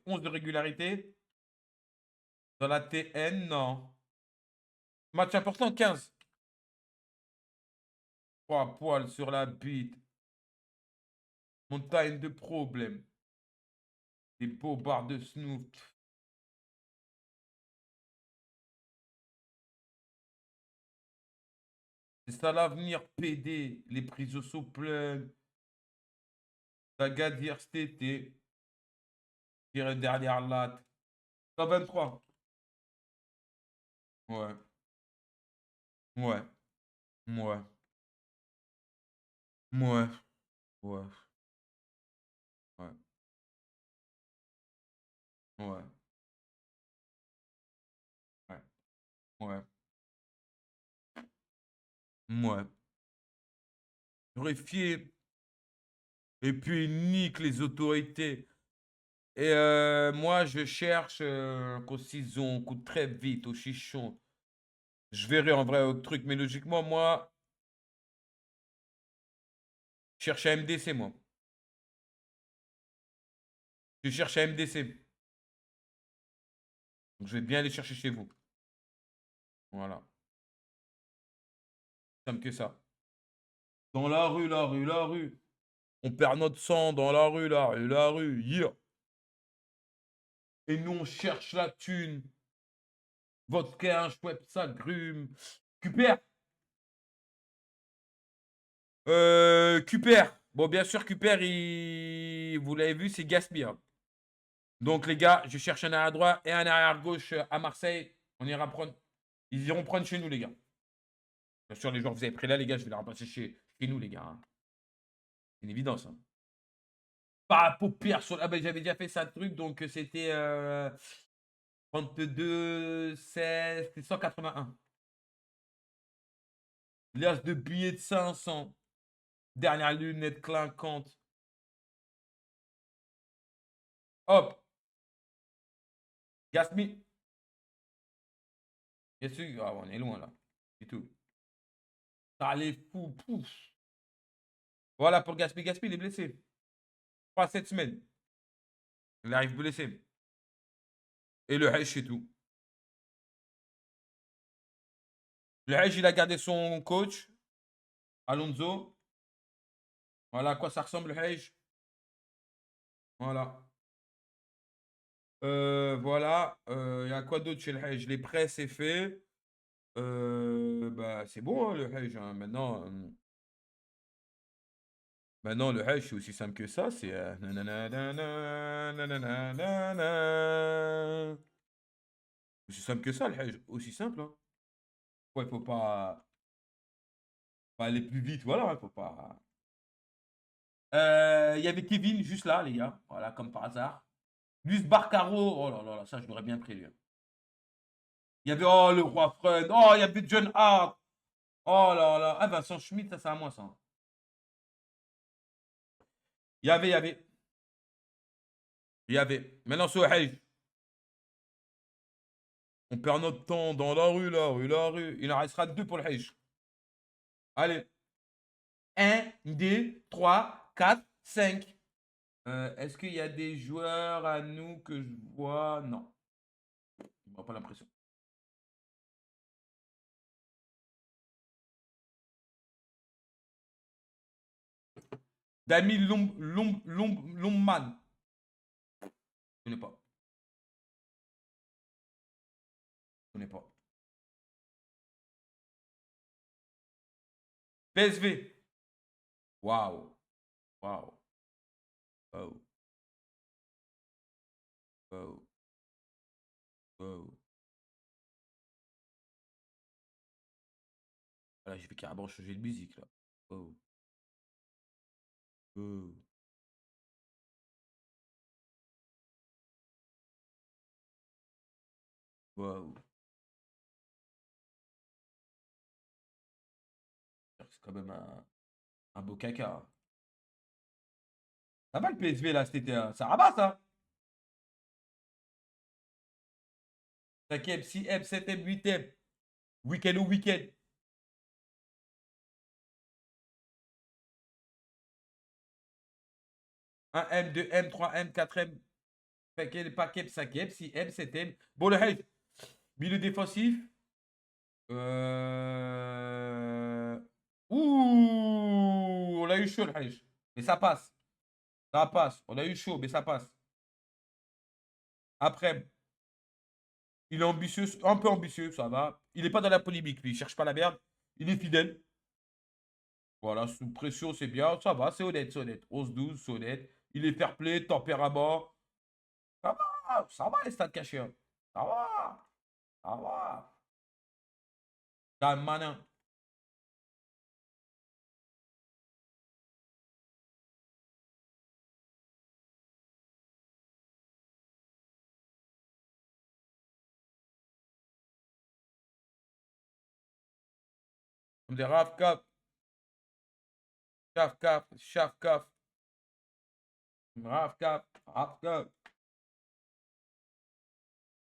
11 de régularité. Dans la TN, non. Match important, 15. 3 poils sur la bite. Montagne de problèmes. Des beaux barres de snoop. C'est ça l'avenir, PD. Les prises au saut pleines. La gadière cet été. Tirer derrière latte. 123. Ouais. Ouais. Ouais. Ouais. Ouais. Ouais. Ouais. Ouais. Ouais. Ouais. Vérifier. Et puis nique les autorités. Et moi, je cherche qu'au ciseau, coûte très vite, au chichon. Je verrai en vrai au truc, mais logiquement, moi, je cherche à MDC, moi. Je cherche à MDC. Donc, je vais bien aller chercher chez vous. Voilà. Simple que ça. Dans la rue, la rue, la rue. On perd notre sang dans la rue, la rue, la rue. Yeah. Et nous, on cherche la thune. Vodka, un chouette, ça grume. Cuper. Cuper. Bon, bien sûr, Cuper, vous l'avez vu, c'est Gaspé, hein. Donc, les gars, je cherche un arrière droit et un arrière gauche à Marseille. On ira prendre. Ils iront prendre chez nous, les gars. Bien sûr, les joueurs que vous avez pris là, les gars, je vais les remplacer chez nous, les gars, hein. C'est une évidence, hein. Pas paupière sur. Ah, ben, j'avais déjà fait ça, truc, donc c'était 32, 16, 181. L'as de billets de 500. Dernière lunette clinquante. Hop. Gaspi. Bien sûr. Ah, on est loin là. Et tout. Ça les fou. Pouf. Voilà pour Gaspi. Gaspi, il est blessé. 3 à 7 semaines. Il arrive blessé. Et le Hedge, c'est tout. Le Hedge, il a gardé son coach, Alonso. Voilà à quoi ça ressemble le Hedge. Voilà. Voilà. Il y a quoi d'autre chez le Hedge? Les prêts, c'est fait. Bah, c'est bon, hein, le Hedge, hein. Maintenant, le Hedge, c'est aussi simple que ça. C'est. Nanana, nanana, nanana. Aussi simple que ça, le Hedge. Aussi simple, hein. Ouais, faut pas aller plus vite. Voilà, hein, faut pas. Il y avait Kevin juste là, les gars. Voilà, comme par hasard. Luis Barcaro. Oh là là, là, ça, je l'aurais bien pris, lui, hein. Il y avait, oh, le roi Fred. Oh, il y avait John Hart. Oh là là. Ah, Vincent Schmidt, ça, c'est à moi, ça. Il y avait. Il y avait. Maintenant, c'est au Hedge. On perd notre temps dans la rue, la rue, la rue. Il en restera 2 pour le Hedge. Allez. 1, 2, 3, 4, 5. Est-ce qu'il y a des joueurs à nous que je vois? Non. Je n'ai pas l'impression. Dami Lombman. Je connais pas. Je connais pas. PSV. Waouh. Waouh. Waouh. Waouh. Waouh. Voilà, j'ai fait carrément changer de musique là. Waouh. Waouh. Waouh. C'est quand même un beau caca, hein. Ça va le PSV là cet été, hein. Ça rabat ça. 5e, 6e, 7e, 8e. Week-end ou week-end. 1M, 2M, 3M, 4M. 5e, 5e, 6M, 7M. Bon, le Hedge. Milieu défensif. Euh... Ouh, on a eu chaud le Hedge. Mais ça passe. Ça passe. On a eu chaud, mais ça passe. Après, il est ambitieux, un peu ambitieux, ça va. Il n'est pas dans la polémique, lui. Il cherche pas la merde. Il est fidèle. Voilà, sous pression, c'est bien. Ça va, c'est honnête, c'est honnête. 11-12, c'est honnête. Il est fair play, tempérament. Ça va les stades cachés, hein. Ça va, ça va. T'as un malin. On dit Raf, Kaf, Kaf, Kaf, Chaf, Kaf. Raf, Kaf, Raf, Kaf.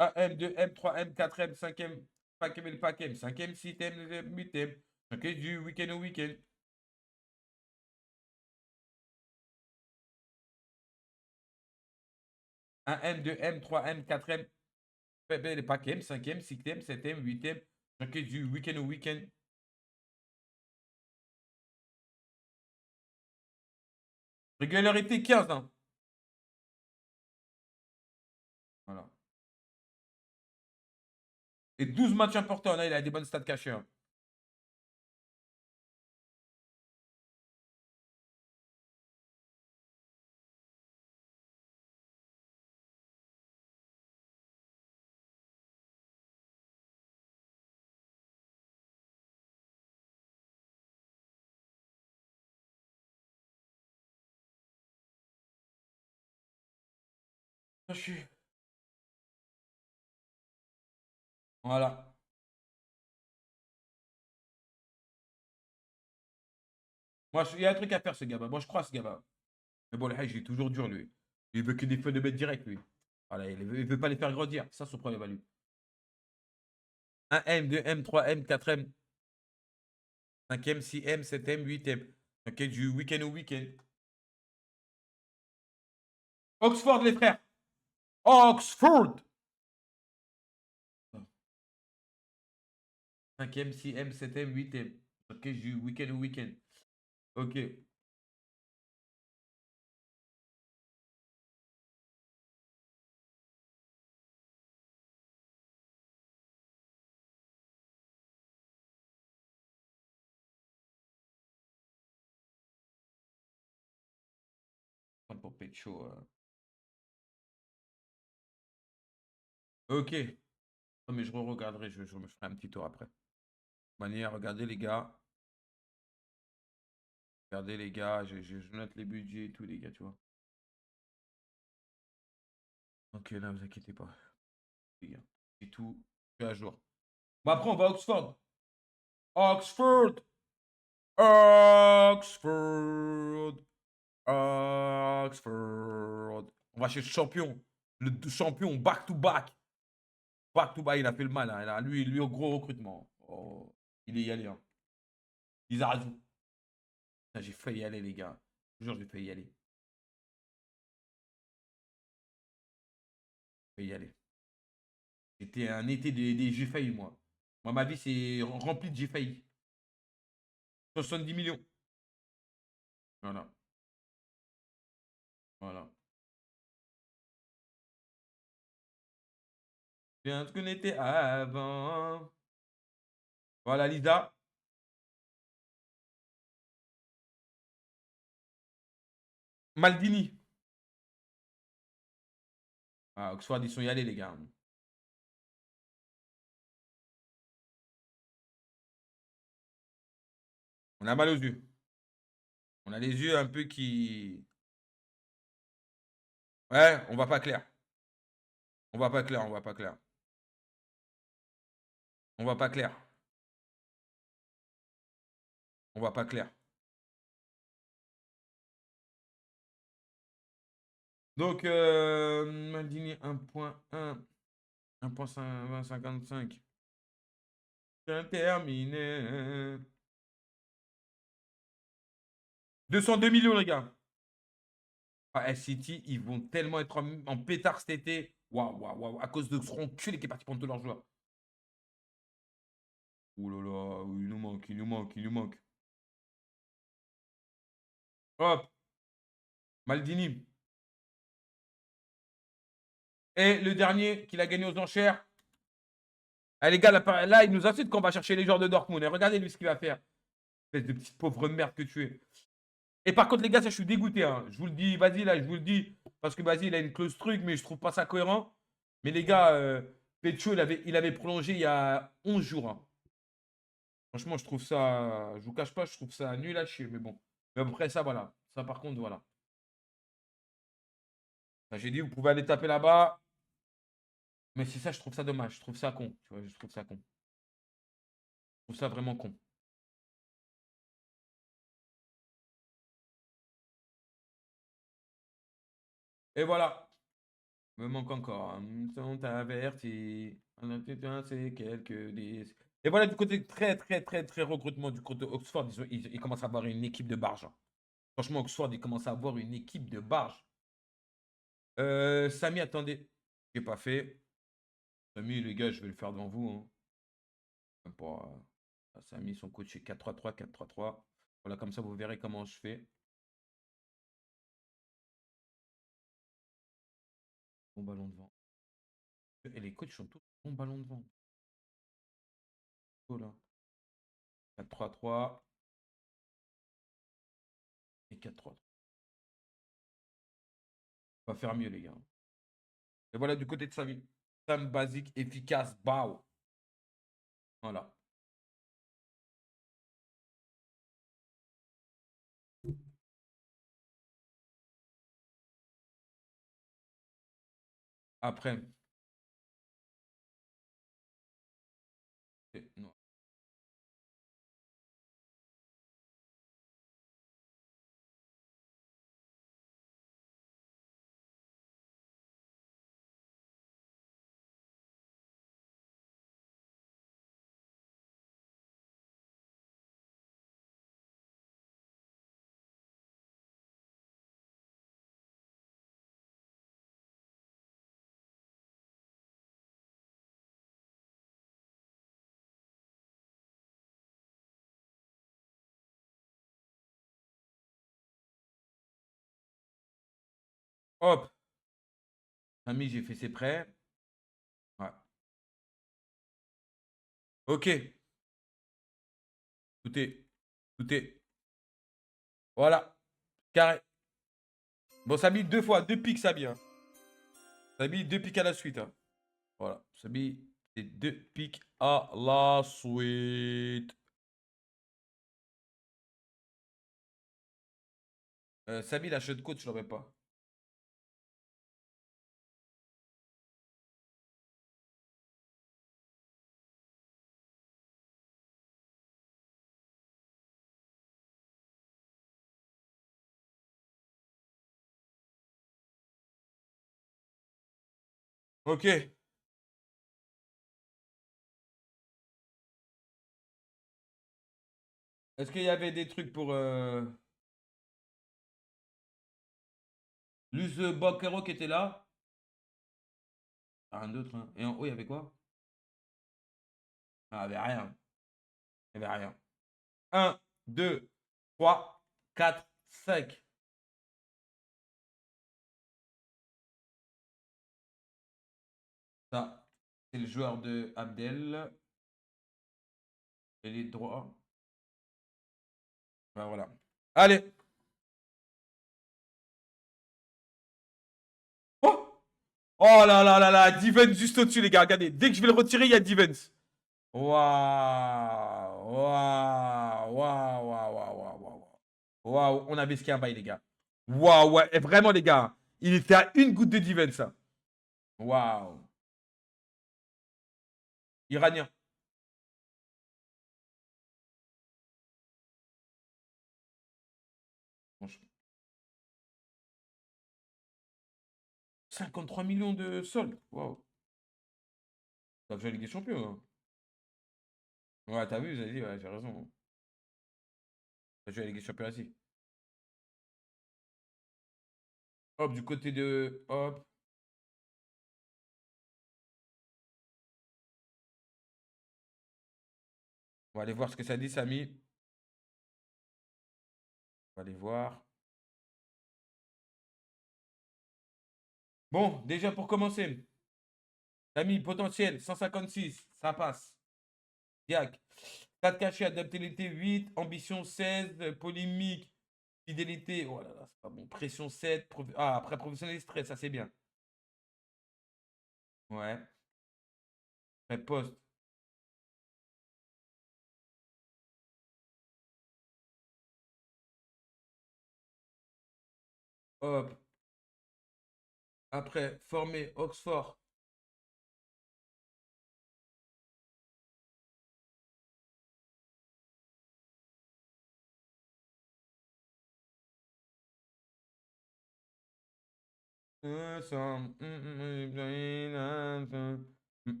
1M, 2M, 3M, 4M, 5M, 5M et le paquem. 5M, 6M, 8M. Ok, du week-end au week-end. 1M, 2M, 3M, 4M. Le paquem. 5M, 6M, 7M, 8M. Ok, du week-end au week-end. Régularité 15, hein. Voilà. Et 12 matchs importants. Là, il a des bonnes stats cachées, hein. Voilà. Moi, il y a un truc à faire, ce gamin. Moi, je crois à ce gamin. Mais bon, le Hedge, il est toujours dur, lui. Il veut que des feux de bête direct, lui. Voilà, il veut pas les faire grandir. C'est ça son problème à lui. 1M, 2M, 3M, 4M, 5M, 6M, 7M, 8M. Ok, du week-end au week-end. Oxford, les frères. Oxford. 5M, 6M, 7M, 8M. Ok, du week-end au week-end. Ok. Pour Pecho. Ok. Non, mais je re-regarderai, je me ferai un petit tour après. Manière, regardez les gars. Regardez les gars, je note les budgets et tout, les gars, tu vois. Ok, là, vous inquiétez pas. Les gars. Et tout, je suis à jour. Bon, après, on va à Oxford. Oxford! Oxford! Oxford! On va chez le champion. Le champion, back to back. Back to back, il a fait le mal. Hein. Lui, au gros recrutement. Oh, il est y allé. Hein. Lizarazu. J'ai failli y aller, les gars. Toujours, j'ai failli y aller. Failli y aller. C'était un été des j'ai failli, moi. Moi, ma vie, c'est rempli de j'ai failli. 70 millions. Voilà. Voilà. Bien ce qu'on était avant. Voilà, Lisa. Maldini. Ah, Oxford, ils sont y allés, les gars. On a mal aux yeux. On a les yeux un peu qui. Ouais, on va pas clair. On va pas clair, on va pas clair. On va pas clair. On va pas clair. Donc, Maldini 1.1. 1.55. C'est terminé. 202 millions, les gars. Ah, City, ils vont tellement être en pétard cet été. Waouh, waouh, waouh. À cause de ce enculé qui est parti prendre tous leurs joueurs. Ouh là là, il nous manque, il nous manque, il nous manque. Hop, Maldini. Et le dernier qu'il a gagné aux enchères. Ah, les gars, là, il nous incite qu'on va chercher les joueurs de Dortmund. Et regardez lui ce qu'il va faire. Espèce de petite pauvre merde que tu es. Et par contre, les gars, ça, je suis dégoûté. Hein. Je vous le dis, vas-y, là, je vous le dis. Parce que vas-y, il a une clause truc, mais je trouve pas ça cohérent. Mais les gars, Pecho, il avait prolongé il y a 11 jours. Hein. Franchement, je trouve ça. Je vous cache pas, je trouve ça nul à chier. Mais bon. Mais après, ça, voilà. Ça, par contre, voilà. Ça, j'ai dit, vous pouvez aller taper là-bas. Mais c'est ça, je trouve ça dommage. Je trouve ça con. Tu vois, je trouve ça con. Je trouve ça vraiment con. Et voilà. Me manque encore. Sont avertis. On a tout un, c'est quelques 10. Et voilà, du côté très, très, très, très recrutement du côté Oxford, ils commencent à avoir une équipe de barge. Hein. Franchement, Oxford, ils commencent à avoir une équipe de barge. Samy, attendez. J'ai pas fait. Samy, les gars, je vais le faire devant vous. Hein. Même pas, Samy, son coach, c'est 4-3-3, 4-3-3. Voilà, comme ça, vous verrez comment je fais. Bon ballon devant. Et les coachs sont tous bon ballon devant. Voilà. 4-3-3 et 4-3-3. On va faire mieux, les gars. Et voilà, du côté de Samy. Sam basique, efficace, bao. Voilà. Après, non. Hop. Ami, j'ai fait ses prêts. Ouais. Ok. Tout est. Tout est. Voilà. Carré. Bon, ça a mis 2 fois. 2 piques, ça a mis. Hein. Ça a mis 2 piques à la suite. Hein. Voilà. Ça a mis 2 piques à la suite. Samy, la chute de côte, je l'aurais pas. Ok. Est-ce qu'il y avait des trucs pour Luz Boquero qui était là? Rien d'autre. Hein. Et en haut, il y avait quoi? Ah, il n'y avait rien. Il n'y avait rien. 1, 2, 3, 4, 5. Ça, c'est le joueur de Abdel. Et les droits. Ben, voilà. Allez. Oh! Oh là là là là. Divens juste au-dessus, les gars. Regardez. Dès que je vais le retirer, il y a Divens. Waouh. Waouh. Waouh. Waouh. Waouh. Waouh. Waouh. Waouh. On avait ce qu'il y a un bail, les gars. Waouh. Ouais. Et vraiment, les gars. Il était à une goutte de Divens, ça. Waouh. Iranien. Franchement. 53 millions de soldes. Waouh. T'as déjà la Ligue des Champions, hein. Ouais, t'as vu, vous avez dit, ouais, j'ai raison. Hein. T'as joué la Ligue des Champions aussi. Hop, du côté de. Hop. On va aller voir ce que ça dit, Samy. On va aller voir. Bon, déjà pour commencer. Samy, potentiel, 156. Ça passe. Diac. 4 cachets, adaptabilité 8. Ambition 16. Polémique. Fidélité. Oh là là, c'est pas bon. Pression 7. Ah, après professionnel stress, ça c'est bien. Ouais. Après poste. Hop. Après, formé Oxford.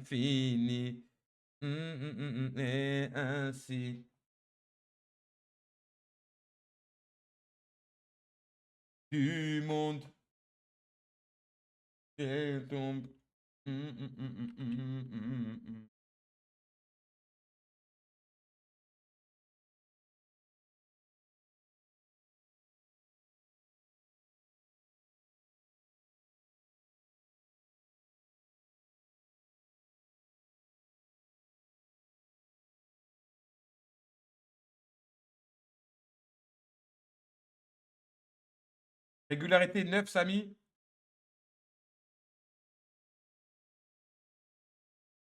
Fini. Et ainsi. Du monde et tombe. Régularité 9, Samy.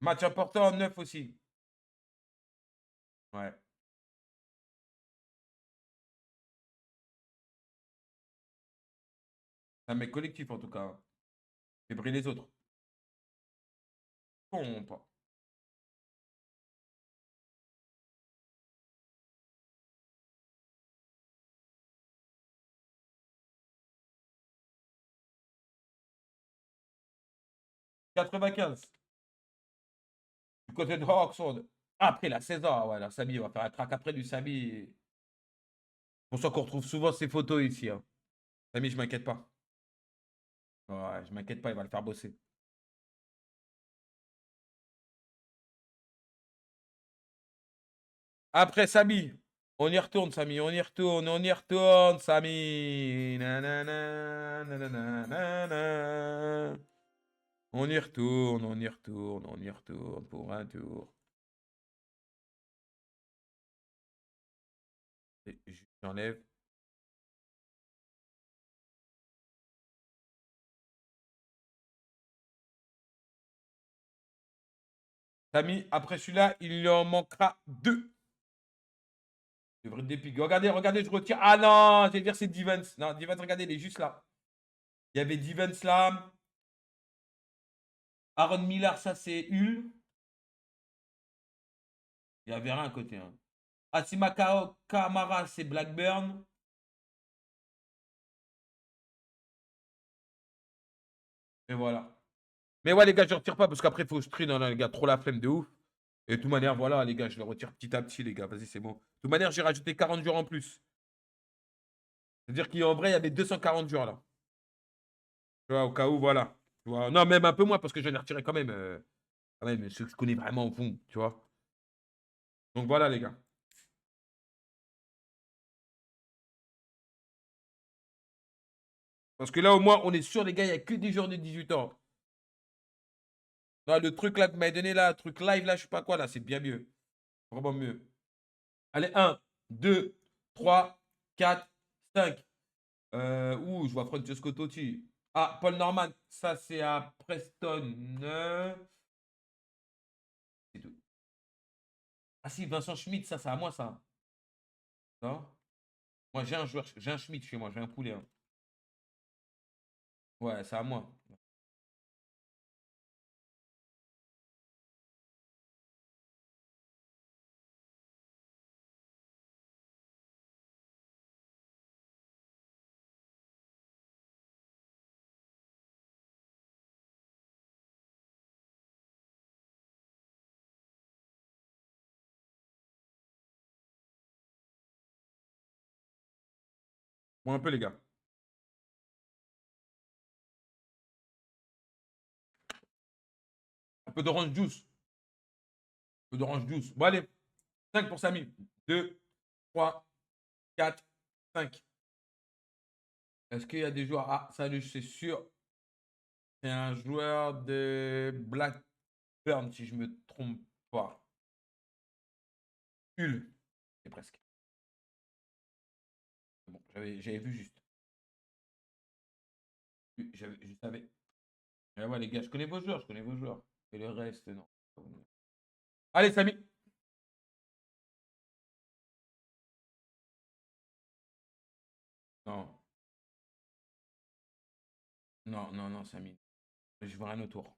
Match important 9 aussi. Ouais. Un mec collectif en tout cas. Hein. Fait briller les autres. Pompe. 95. Du côté de Oxford. Après la 16 ans. Ouais, la Samy, on va faire un track après du Samy. Pour ça qu'on retrouve souvent ces photos ici. Hein. Samy, je m'inquiète pas. Ouais, je m'inquiète pas, il va le faire bosser. Après Samy. On y retourne, Samy, on y retourne, Samy. Nanana, nanana, nanana. On y retourne, on y retourne, on y retourne pour un tour. Et j'enlève. Samy, après celui-là, il lui en manquera deux. Je devrais dépiquer. Regardez, regardez, je retire. Ah non, je vais dire c'est Divans. Non, Divans, regardez, il est juste là. Il y avait Divans là. Aaron Miller, ça c'est Hull. Il y avait rien à côté. Hein. Asima Kamara, c'est Blackburn. Et voilà. Mais ouais, les gars, je ne retire pas parce qu'après, il faut que je trie. Non, non, les gars, trop la flemme de ouf. Et de toute manière, voilà, les gars, je le retire petit à petit, les gars. Vas-y, c'est bon. De toute manière, j'ai rajouté 40 jours en plus. C'est-à-dire qu'en vrai, il y avait 240 jours là. Tu vois, au cas où, voilà. Tu vois. Non, même un peu moins parce que j'en ai retiré quand même. Quand même, ceux que je connais vraiment au fond, tu vois. Donc voilà, les gars. Parce que là, au moins, on est sûr, les gars, il n'y a que des joueurs de 18 ans. Non, le truc là que vous m'avez donné là, le truc live là, je sais pas quoi là, c'est bien mieux. Vraiment mieux. Allez, un, 2, 3, 4, 5. Ouh, je vois Francesco Totti. Ah, Paul Norman, ça c'est à Preston. C'est tout. Ah si, Vincent Schmidt, ça c'est à moi ça. Non? Moi j'ai un joueur, j'ai un Schmidt chez moi, j'ai un poulet. Hein. Ouais, c'est à moi. Moi un peu les gars. Un peu d'orange juice. Un peu d'orange juice. Bon allez, 5 pour Samy. 2, 3, 4, 5. Est-ce qu'il y a des joueurs? Ah, salut, c'est sûr. C'est un joueur de Blackburn, si je me trompe pas. Hull. C'est presque. Bon, j'avais vu juste. Je savais. Ah ouais, les gars, je connais vos joueurs, je connais vos joueurs. Et le reste, non. Allez, Samy. Non, non, non, non, Samy. Je vois un autre tour.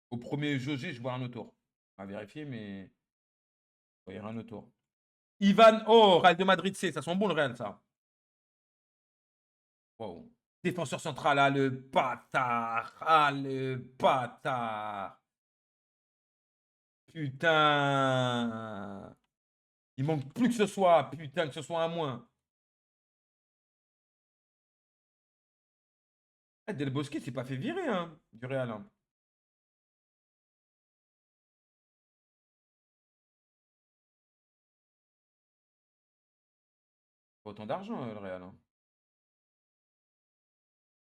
Au premier jauger, je vois un autre tour. À vérifier, mais il y aura un autre tour. Ivan, oh, Real de Madrid C, ça sent bon le Real, ça. Wow. Défenseur central, ah le bâtard, ah le bâtard. Putain. Il manque plus que ce soit, putain, que ce soit un moins. Eh, Del Bosque s'est pas fait virer, hein, du Real. Hein. Autant d'argent, le Real. Hein.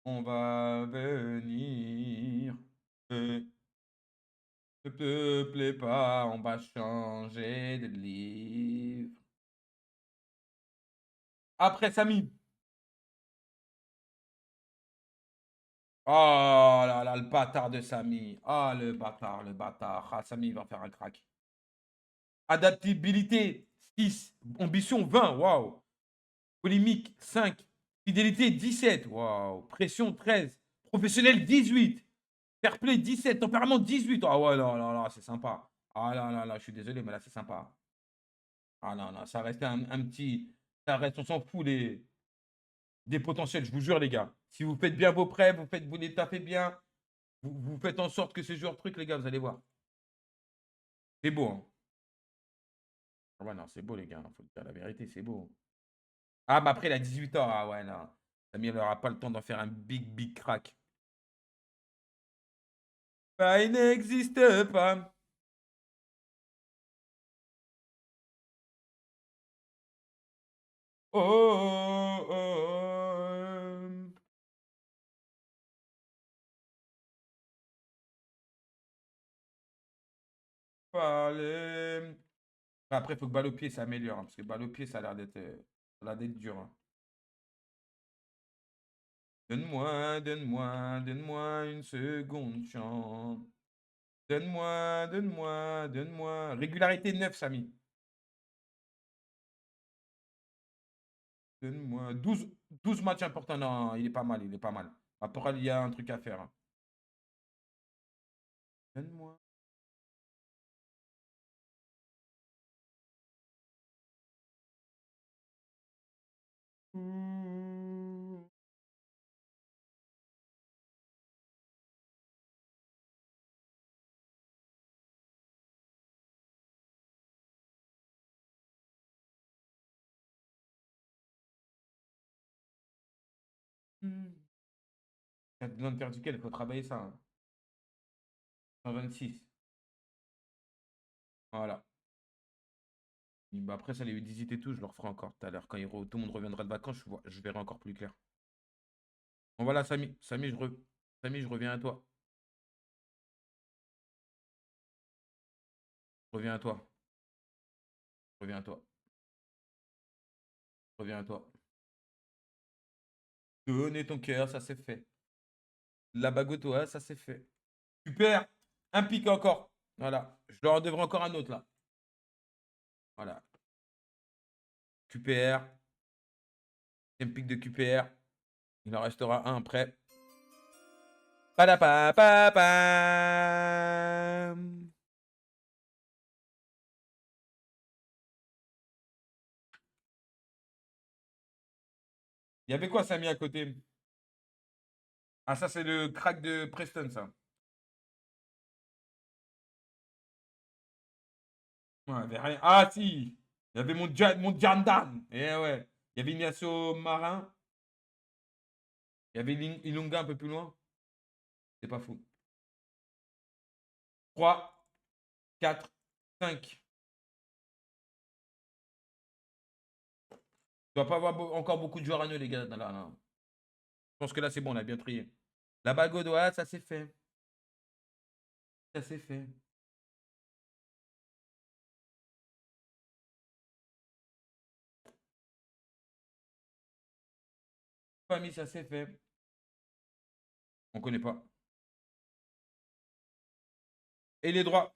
On va venir. Ne te plaît pas, on va changer de livre. Après, Samy. Oh là là, le bâtard de Samy. Ah, le bâtard, le bâtard. Ah, Samy, il va faire un crack. Adaptabilité, 6. Ambition, 20. Waouh. Polémique, 5. Fidélité, 17. Waouh. Pression, 13. Professionnel, 18. Fair play, 17. Tempérament, 18. Ah ouais, là, là, là, c'est sympa. Ah là, là, là, je suis désolé, mais là, c'est sympa. Ah non, non, ça reste un petit. Ça reste, on s'en fout des potentiels, je vous jure, les gars. Si vous faites bien vos prêts, vous les tapez bien, vous faites en sorte que ce genre de truc, les gars, vous allez voir. C'est beau, hein. Ah ouais, non, c'est beau, les gars. Faut dire la vérité, c'est beau. Ah, mais après, il a 18 ans. Ah ouais, non. Samir n'aura pas le temps d'en faire un big, big crack. Bah, il n'existe pas. Oh, oh, oh, oh. Parler. Après, il faut que balle au pied s'améliore, hein, parce que balle au pied, ça a l'air d'être dur, hein. Donne-moi, donne-moi, donne-moi une seconde chance. Donne-moi, donne-moi, donne-moi. Régularité 9, Samy. Donne-moi 12 matchs importants. Non, il est pas mal, il est pas mal. Après, il y a un truc à faire, hein. Donne-moi. T'as besoin de faire duquel? Il faut travailler ça, hein. 126. Voilà. Et bah après, ça, les U18 et tout, je le referai encore tout à l'heure. Quand tout le monde reviendra de vacances, je verrai encore plus clair. Bon, voilà, Samy. Samy, je reviens à toi. Je reviens à toi. Je reviens à toi. Je reviens à toi. Donner ton cœur, ça c'est fait. La bague au doigt, ça c'est fait. Super. Un pic encore. Voilà. Je leur en devrais encore un autre là. Voilà. QPR. Un pic de QPR. Il en restera un après. Padapapapam. Il y avait quoi, Samy, à côté? Ah, ça, c'est le crack de Preston, ça. Ouais, il y avait rien. Ah, si. Il y avait mon Jandan. Eh ouais. Il y avait Ignacio Marin. Il y avait Ilunga un peu plus loin. C'est pas fou. 3, 4, 5. Il ne doit pas avoir encore beaucoup de joueurs à nous, les gars. Là. Je pense que là, c'est bon, on a bien trié. La bague au doigt, ça c'est fait. Ça c'est fait. Famille, ça c'est fait. On connaît pas. Et les droits.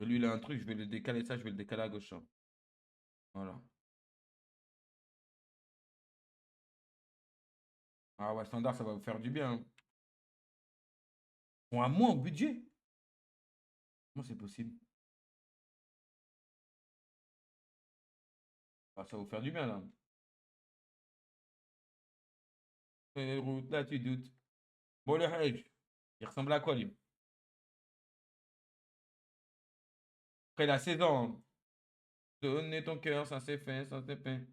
Lui, il a un truc, je vais le décaler ça, je vais le décaler à gauche, hein. Voilà. Ah ouais, standard, ça va vous faire du bien, hein. On a moins au budget. Comment c'est possible? Ah, ça va vous faire du bien, là. Route, là, tu doutes. Bon, le Hedge, il ressemble à quoi, lui? Après la saison. Donner ton cœur, ça c'est fait, ça c'est fait.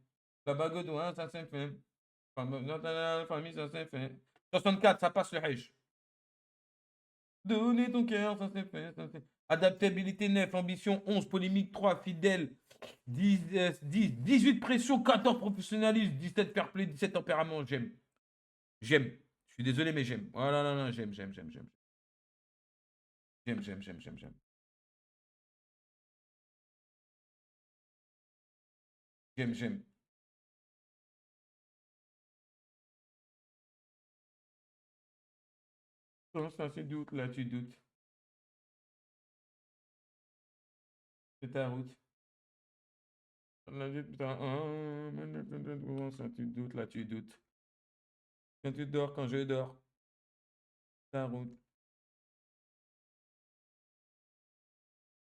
La bague au doigt, ça c'est fait. La famille, ça c'est fait. 64, ça passe le Hedge. Donner ton cœur, ça c'est fait, ça c'est fait. Adaptabilité 9, ambition 11, polémique 3, fidèle 10, 10, 18 pression, 14 professionnalisme, 17 fair play, 17 tempérament. J'aime. J'aime. Je suis désolé, mais j'aime. Voilà, non, non, j'aime, j'aime, j'aime, j'aime. J'aime, j'aime, j'aime, j'aime, j'aime. J'aime, j'aime. Quand ça se doute, là, tu doutes. C'est ta route. Là, putain, comment ça, tu doutes, là, tu doutes. Quand tu dors, quand je dors. Ta route.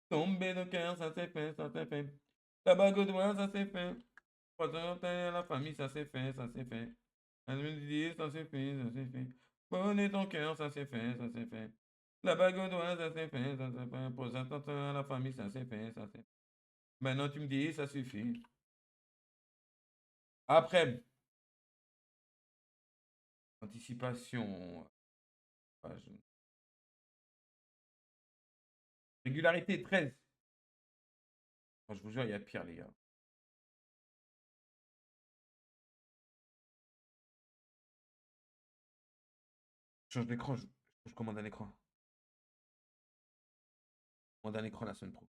Tomber le cœur, ça c'est fait, ça c'est fait. La bague au doigt, ça c'est fait. Présenter à la famille, ça c'est fait, ça c'est fait. Elle me dit, ça c'est fait, ça c'est fait. Bonner ton cœur, ça c'est fait, ça c'est fait. La bague au doigt, ça c'est fait, ça c'est fait. Présenter à la famille, ça c'est fait, ça c'est fait. Maintenant, tu me dis, ça suffit. Après, anticipation. Régularité 13. Enfin, je vous jure, il y a pire, les gars. Je change d'écran, je commande un écran. Je commande un écran la semaine pro.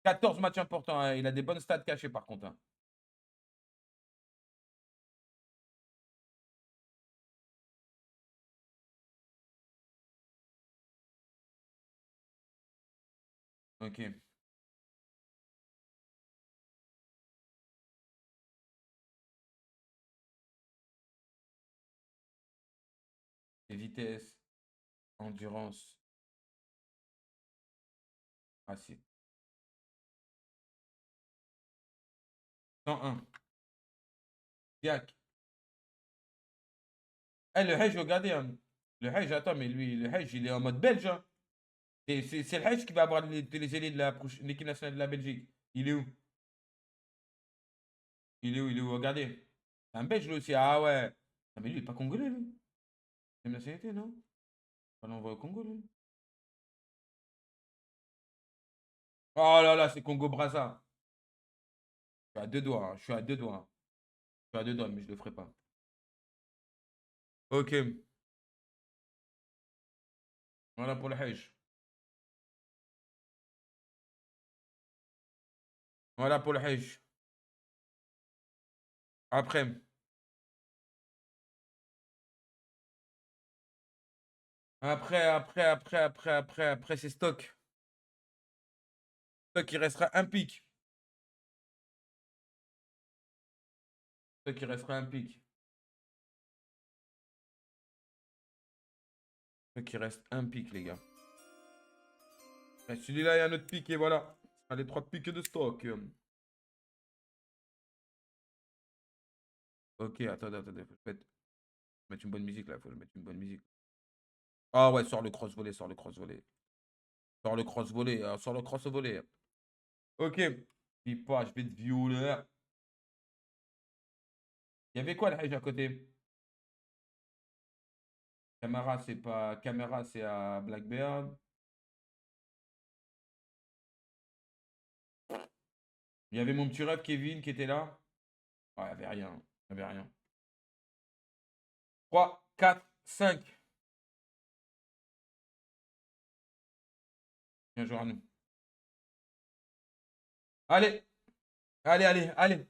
14 matchs importants, hein. Il a des bonnes stats cachées par contre, hein. Ok. Et vitesse, endurance. Ah si. 101. Diac. Eh, le Hedge, regardez, hein. Le Hedge, attends, mais lui, le Hedge, il est en mode belge, hein. C'est le Hedge qui va avoir les ailiers de l'équipe nationale de la Belgique. Il est où? Il est où? Il est où? Regardez. C'est un belge, lui aussi. Ah ouais. Ah, mais lui, il est pas congolais, lui. C'est une nationalité, non? On l'envoie au Congo, lui. Oh là là, c'est Congo-Brazza. Je suis à deux doigts, hein. Je suis à deux doigts, hein. Je suis à deux doigts, mais je le ferai pas. Ok. Voilà pour le Hedge. Voilà pour le Hedge. Après. Après, c'est stock. Stock, il restera un pic. Stock, il restera un pic. Stock, il reste un pic, les gars. Et celui-là, il y a un autre pic et voilà. Ce les trois pics de stock. Ok, attendez. Faut mettre une bonne musique là. Faut mettre une bonne musique. Ah ouais, sors le cross-volley, sors le cross-volley. Sors le cross-volley, sors le cross-volley. Ok. Dis pas, je vais te violer. Il y avait quoi le Hedge à côté? Camara, c'est pas. Camara, c'est à Blackbird. Il y avait mon petit ref Kevin qui était là. Ah, il n'y avait rien. Il n'y avait rien. 3, 4, 5. Bien joué à nous. Allez, allez.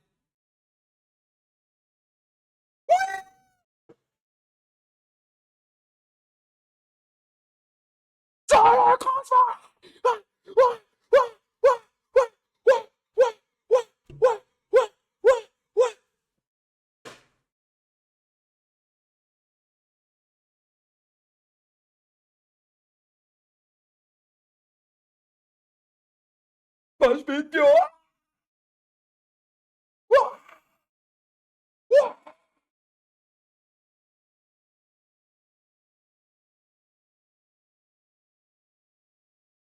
Bah, je vais te dire.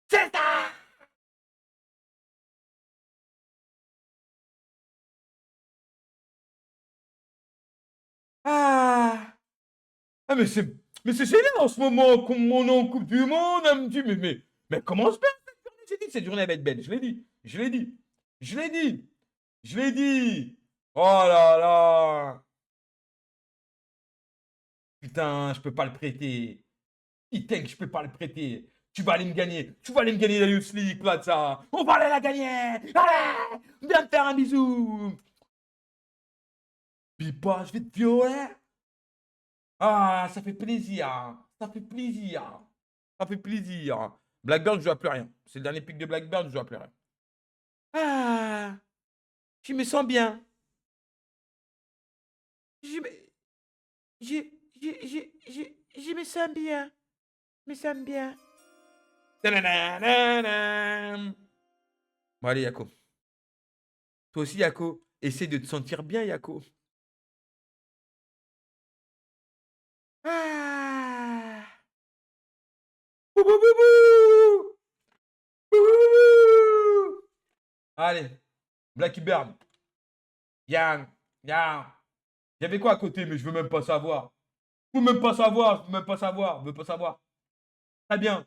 C'est ça. Ah. Ah, mais c'est génial en ce moment, comme on est en Coupe du Monde. Elle me dit, mais comment se perd cette journée? J'ai dit que cette journée va être belle. Je l'ai dit. Je l'ai dit. Je l'ai dit. Je l'ai dit. Oh là là. Putain, je peux pas le prêter. Putain, que je peux pas le prêter. Tu vas aller me gagner. Tu vas aller me gagner la Youth League, Plaza. On va aller la gagner. Allez, viens me faire un bisou. Pipa, je vais te violer. Ah, ça fait plaisir. Ça fait plaisir. Ça fait plaisir. Blackburn, je joue à plus rien. C'est le dernier pic de Blackburn, je joue à plus rien. Ah, je me sens bien. Je me, je me sens bien. Je me sens bien. Tadadadadam. Bon, allez, Yako. Toi aussi, Yako. Essaie de te sentir bien, Yako. Ah. Bouh, bouh, bouh, bouh. Bouh, bouh, bouh. Allez, Blackburn. Yang, yang. Il y avait quoi à côté, mais je veux même pas savoir. Je veux même pas savoir, je veux même pas savoir, je veux pas savoir. Très bien.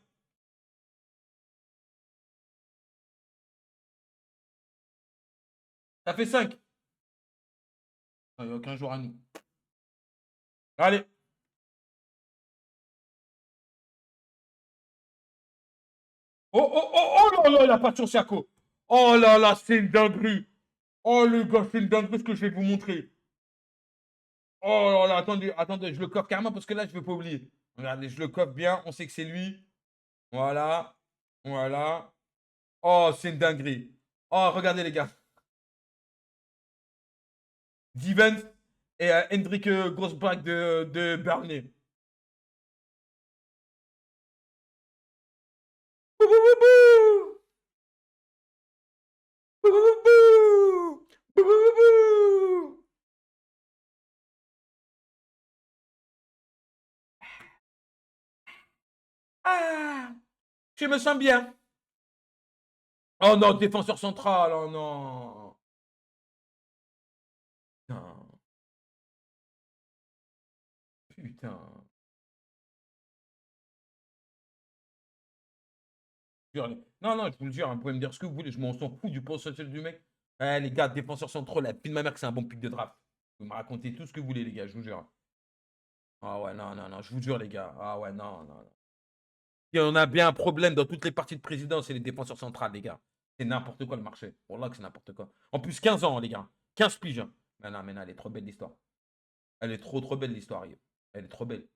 Ça fait 5. Il n'y a aucun jour à nous. Allez. Oh, oh, oh, oh là là, la patience, Yako. Oh là là, c'est une dinguerie. Oh les gars, c'est une dinguerie ce que je vais vous montrer. Oh là là, attendez, attendez, je le coffre carrément parce que là, je ne vais pas oublier. Regardez, je le coffre bien, on sait que c'est lui. Voilà, voilà. Oh, c'est une dinguerie. Oh, regardez les gars. Divens et Hendrik Grosbach de Burnley. Bouh, bouh, bouh, bouh. Bouh, bouh, bouh, bouh. Bouh, bouh, bouh, bouh. Ah, je me sens bien. Oh non, défenseur central, oh non. Putain. Putain. Non, non, je vous le jure, hein, vous pouvez me dire ce que vous voulez, je m'en fous du potentiel du mec. Eh, les gars, défenseur central, la vie de ma mère que c'est un bon pic de draft. Vous me racontez tout ce que vous voulez, les gars, je vous jure. Ah ouais, non, non, non, je vous jure, les gars. Ah ouais, non, non, non. Il y en a bien un problème dans toutes les parties de présidence, c'est les défenseurs centrales, les gars. C'est n'importe quoi le marché. Wallah que c'est n'importe quoi. En plus, 15 ans, les gars. 15 piges. Hein. Mais non, elle est trop belle l'histoire. Elle est trop, trop belle l'histoire. Elle est trop belle.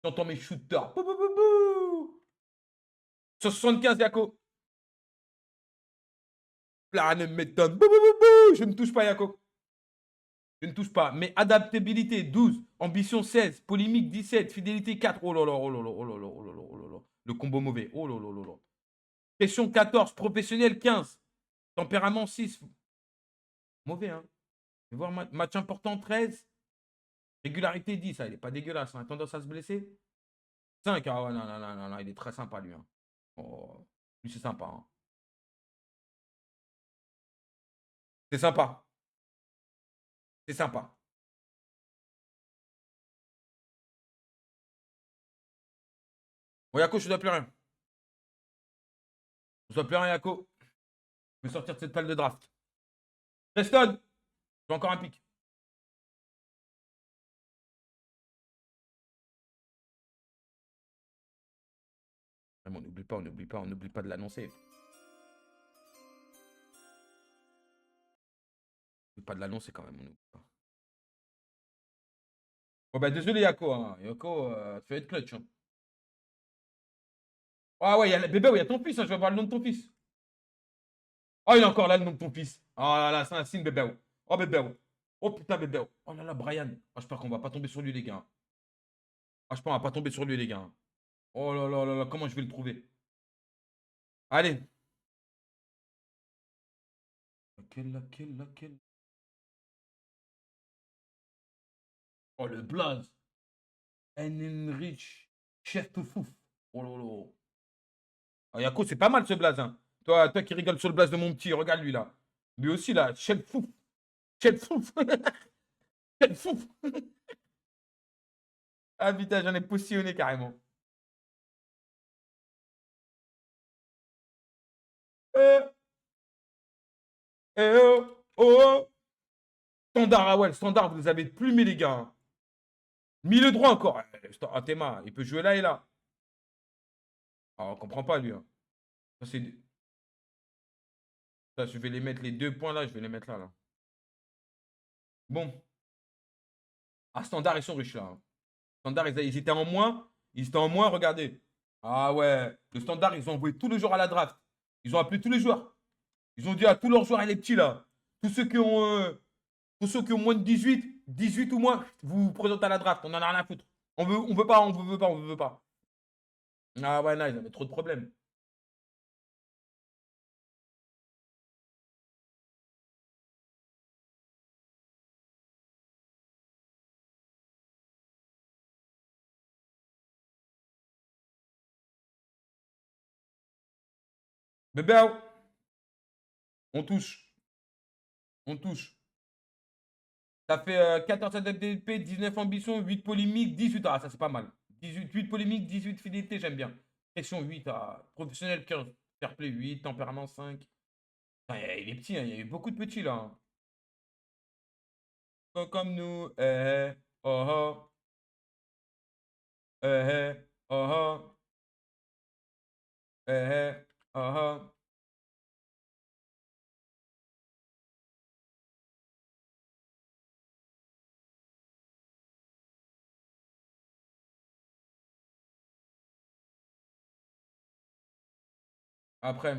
J'entends mes shooters. Bou, bou, bou, bou. 175, Yako. Là, ne m'étonne. Bou, bou, bou, bou. Je ne touche pas, Yako. Je ne touche pas. Mais adaptabilité, 12. Ambition, 16. Polémique, 17. Fidélité, 4. Oh là là, oh là là, oh là là, oh là là, oh là là. Le combo mauvais. Oh là là là là. Pression, 14. Professionnel, 15. Tempérament, 6. Mauvais, hein. Je vais voir match important, 13. Régularité, 10. Ah, il n'est pas dégueulasse. Hein. Tendance à se blesser. 5. Ah ouais, non, non, non, non, non. Il est très sympa, lui. Hein. Oh, lui, c'est sympa. Hein. C'est sympa. C'est sympa. Bon, Yako, je ne dois plus rien. Je ne dois plus rien, Yako. Je vais sortir de cette salle de draft. Preston, j'ai encore un pic. Mais on n'oublie pas, on n'oublie pas, on n'oublie pas de l'annoncer. On n'oublie pas de l'annoncer quand même. On n'oublie pas. Bon, bah, désolé, Yako. Hein. Yako, tu vas être clutch. Hein. Ah ouais, il y a le bébé, il y a ton fils. Hein. Je vais voir le nom de ton fils. Oh, il est encore là, le nom de ton fils. Oh là là, c'est un signe, bébé. Oh, bébé. Oh putain, bébé. Oh là là, Brian. Oh, j'espère qu'on va pas tomber sur lui, les gars. Ah, j'espère qu'on va pas tomber sur lui, les gars. Oh là là là là, comment je vais le trouver? Allez. Laquelle? Oh, le blaze. Enrich. Chef fouf. Oh là là. Ah, Yako, c'est pas mal ce blaze. Hein. Toi qui rigoles sur le blaze de mon petit, regarde lui là. Lui aussi là, chef fouf. Chef fouf. Chef fouf. Ah putain, j'en ai postillonné carrément. Euh, oh, oh. Standard, ah ouais, le standard, vous les avez plumés, les gars. Hein. Milieu droit encore. Ah, Théma, il peut jouer là et là. Ah, on comprend pas, lui. Hein. Ça, c'est... Ça, je vais les mettre, les 2 points là, je vais les mettre là. Là. Bon. Ah, standard, ils sont riches là. Hein. Standard, ils étaient en moins. Ils étaient en moins, regardez. Ah ouais. Le standard, ils ont envoyé tous les joueurs à la draft. Ils ont appelé tous les joueurs. Ils ont dit à tous leurs joueurs, les petits là. Tous ceux qui ont, tous ceux qui ont moins de 18 ou moins, vous vous présentez à la draft. On en a rien à foutre. On veut pas, on veut pas, on veut pas. Ah ouais, non, ils avaient trop de problèmes. Bébé, on touche. On touche. Ça fait 14 ADP, 19 ambition, 8 polémiques, 18. Ah, ça c'est pas mal. 18, 8 polémiques, 18 fidélité, j'aime bien. Pression 8, professionnel 15, fair play 8, tempérament 5. Ah, il est petit, hein, il y a eu beaucoup de petits là, hein. Comme nous. Oh, oh, oh, oh, oh, oh. Après.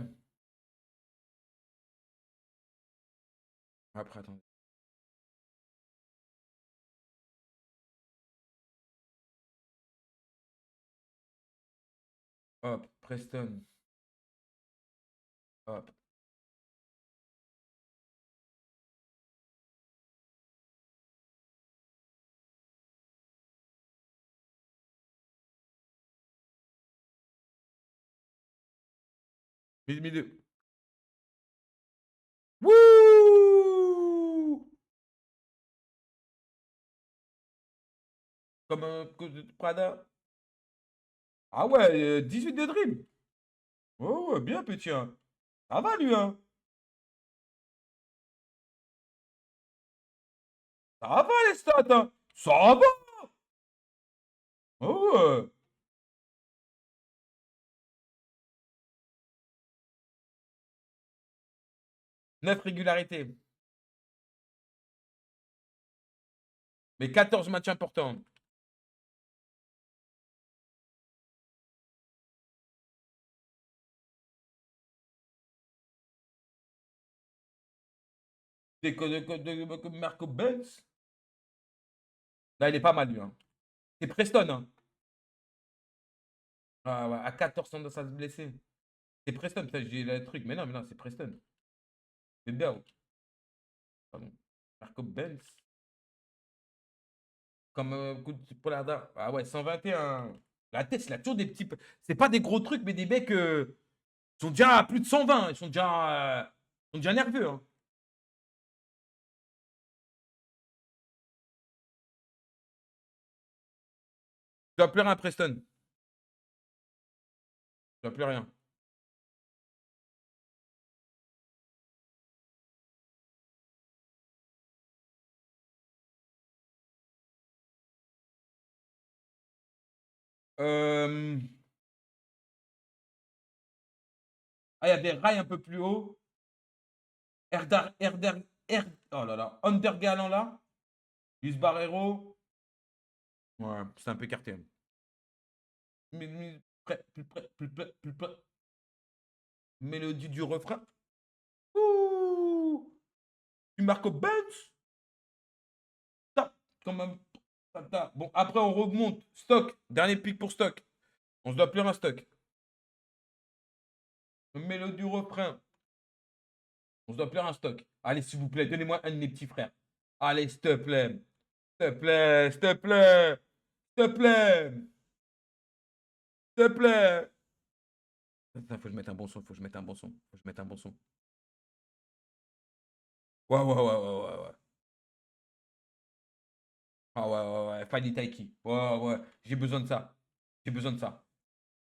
Après, attends. Hop, Preston. Hop. Milieu. Wouh! Comme un Prada. Ah ouais, 18 de dribble. Oh, ouais, bien petit, hein. Ça va lui, hein. Ça va les stats, hein. Ça va. Oh, ouais. 9 régularités. Mais 14 matchs importants. C'est que Marco Benz. Là, il est pas mal, lui, hein. C'est Preston, hein. Ah, ouais, à 14 ans, ça se blesser. C'est Preston, putain, j'ai le truc. Mais non, c'est Preston. C'est bien. Pardon. Marco Benz. Comme coup de Pollarda. Ah ouais, 121. La tête, il a toujours des petits. C'est pas des gros trucs, mais des mecs ils sont déjà à plus de 120. Ils sont déjà nerveux, hein. Tu dois plus rien, Preston. Tu dois plus rien. Euh, Ah, il y a des rails un peu plus haut. Oh là là. Undergalant là. Luis Barrero. Ouais, c'est un peu écarté, hein. Plus près, plus près. Mélodie du refrain. Ouh! Du Marco Benz. Tap, quand même. Bon, après, on remonte. Stock. Dernier pic pour stock. On se doit plus un stock. Mélodie du refrain. On se doit plus un stock. Allez, s'il vous plaît, donnez-moi un de mes petits frères. Allez, s'il te plaît. S'il te plaît, s'il te plaît. S'il te plaît. S'il te plaît. Attends, faut que je mette un bon son. Faut que je mette un bon son. Faut que je mette un bon son. Ouais, ouais, ouais, ouais, ouais, ouais. Ah ouais, ouais, ouais. Fanny Taiki. Ouais, ouais. J'ai besoin de ça. J'ai besoin de ça.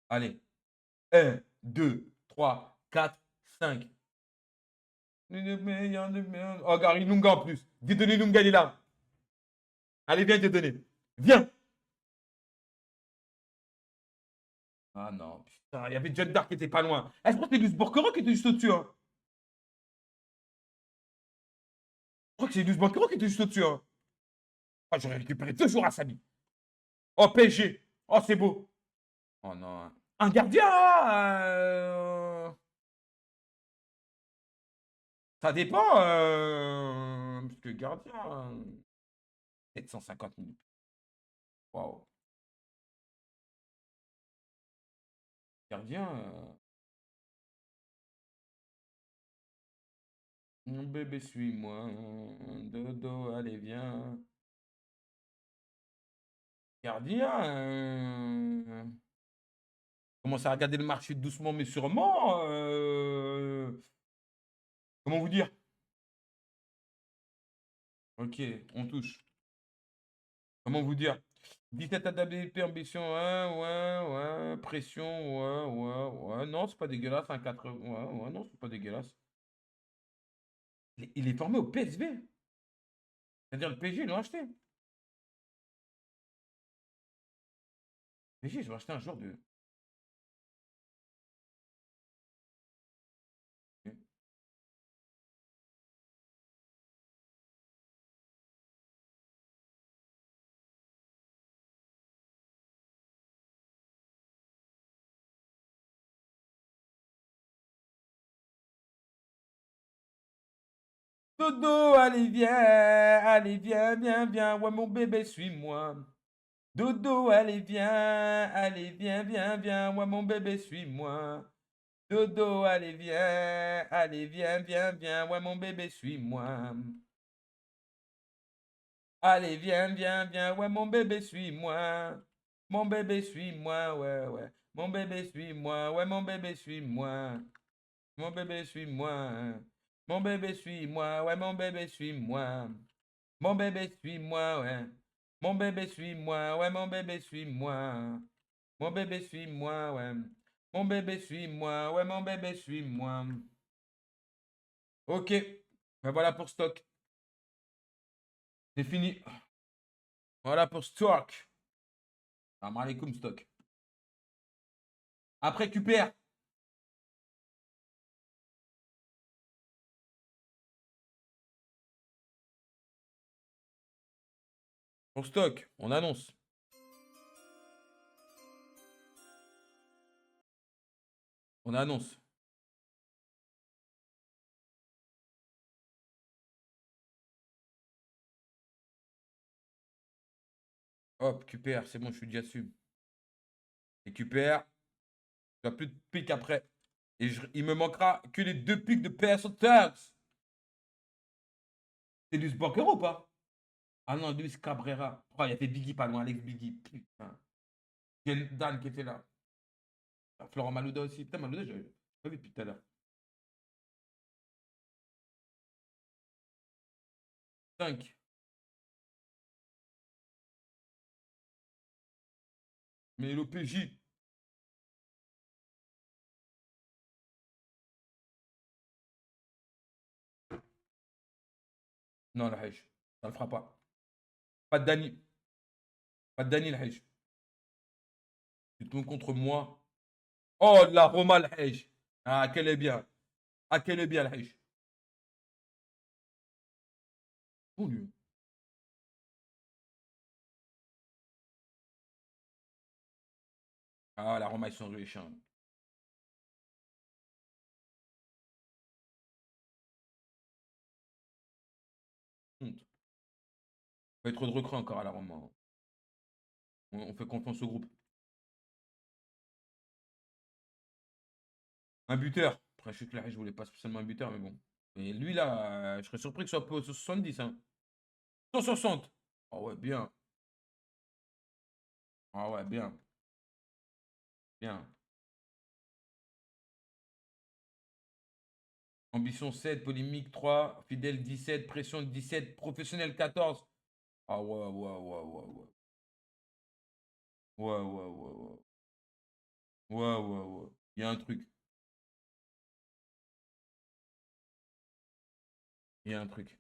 Allez. Un, 2, 3, 4, 5. Oh, Gary Lunga en plus. Dieudonné Lunga, il est là. Allez, viens, Dieudonné. Viens. Ah non, putain, il y avait John Dark qui était pas loin. Eh, je crois que c'est Luce Borcoro qui était juste au-dessus, hein. Je crois que c'est Luce Borcoro qui était juste au-dessus, hein. Ah, j'aurais récupéré 2 jours à Samy. Oh, PSG. Oh, c'est beau. Oh non. Un gardien, ça dépend. Parce que gardien, 750 minutes. Waouh. Gardien. Mon bébé, suis-moi. Dodo, allez, viens. Gardien. Commence à regarder le marché doucement mais sûrement. Comment vous dire? Ok, on touche. Comment vous dire? 17 AWP, ambition, ouais, ouais, ouais. Pression, ouais, ouais, ouais. Non, c'est pas dégueulasse. Un 4. Ouais, ouais, non, c'est pas dégueulasse. Il est formé au PSV. C'est-à-dire le PSG, ils l'ont acheté. Le PSG, ils ont acheté un joueur de. Dodo, allez, viens, viens, viens, ouais, mon bébé, suis-moi. Dodo, allez, viens, viens, viens, ouais, mon bébé, suis-moi. Dodo, allez, viens, viens, viens, ouais, mon bébé, suis-moi. Allez, viens, viens, viens, ouais, mon bébé, suis-moi. Mon bébé, suis-moi, ouais, ouais. Mon bébé, suis-moi, ouais, mon bébé, suis-moi. Mon bébé, suis-moi. Mon bébé, suis-moi, ouais, mon bébé, suis-moi. Mon bébé, suis-moi, ouais. Mon bébé, suis-moi, ouais, mon bébé, suis-moi. Mon bébé, suis-moi, ouais. Mon bébé, suis-moi, ouais, mon bébé, suis-moi. Ok, ben voilà pour stock. C'est fini. Voilà pour stock. Salam alaikum, stock. Après QPR. Pour stock, on annonce. On annonce. Hop, QPR, c'est bon, je suis déjà dessus. Et QPR, tu n'as plus de pics après. Et il me manquera que les 2 pics de PS Tags. C'est du Walker ou pas? Ah non, Luis Cabrera. Oh, il y avait Biggie pas loin, Alex Biggie. Putain. Il y a Dan qui était là. Ah, Florent Malouda aussi. Putain, Malouda, je l'ai pas vu depuis tout à l'heure. 5. Mais l'OPJ. Non, la Hèche. Ça le fera pas. Pas de Dani. Pas de Dani, la Hèche. Tu tournes contre moi. Oh, la Roma, la Hèche. Ah, qu'elle est bien. Ah, qu'elle est bien, la Hèche. Oh, lui. Ah, la Roma, ils sont riches, hein. Honte. Pas trop de recrues encore à la Roma, hein. On fait confiance au groupe. Un buteur. Après, je sais que la Hèche, je voulais pas spécialement un buteur, mais bon. Et lui, là, je serais surpris que ce soit pas au 70, hein. 160. Ah ouais, bien. Ah ouais, bien. Bien. Ambition 7, polémique 3, fidèle 17, pression 17, professionnel 14. Ah ouais, ouais, ouais, ouais, ouais. Ouais, ouais, ouais, ouais. Ouais, ouais, ouais. Il y a un truc. Il y a un truc.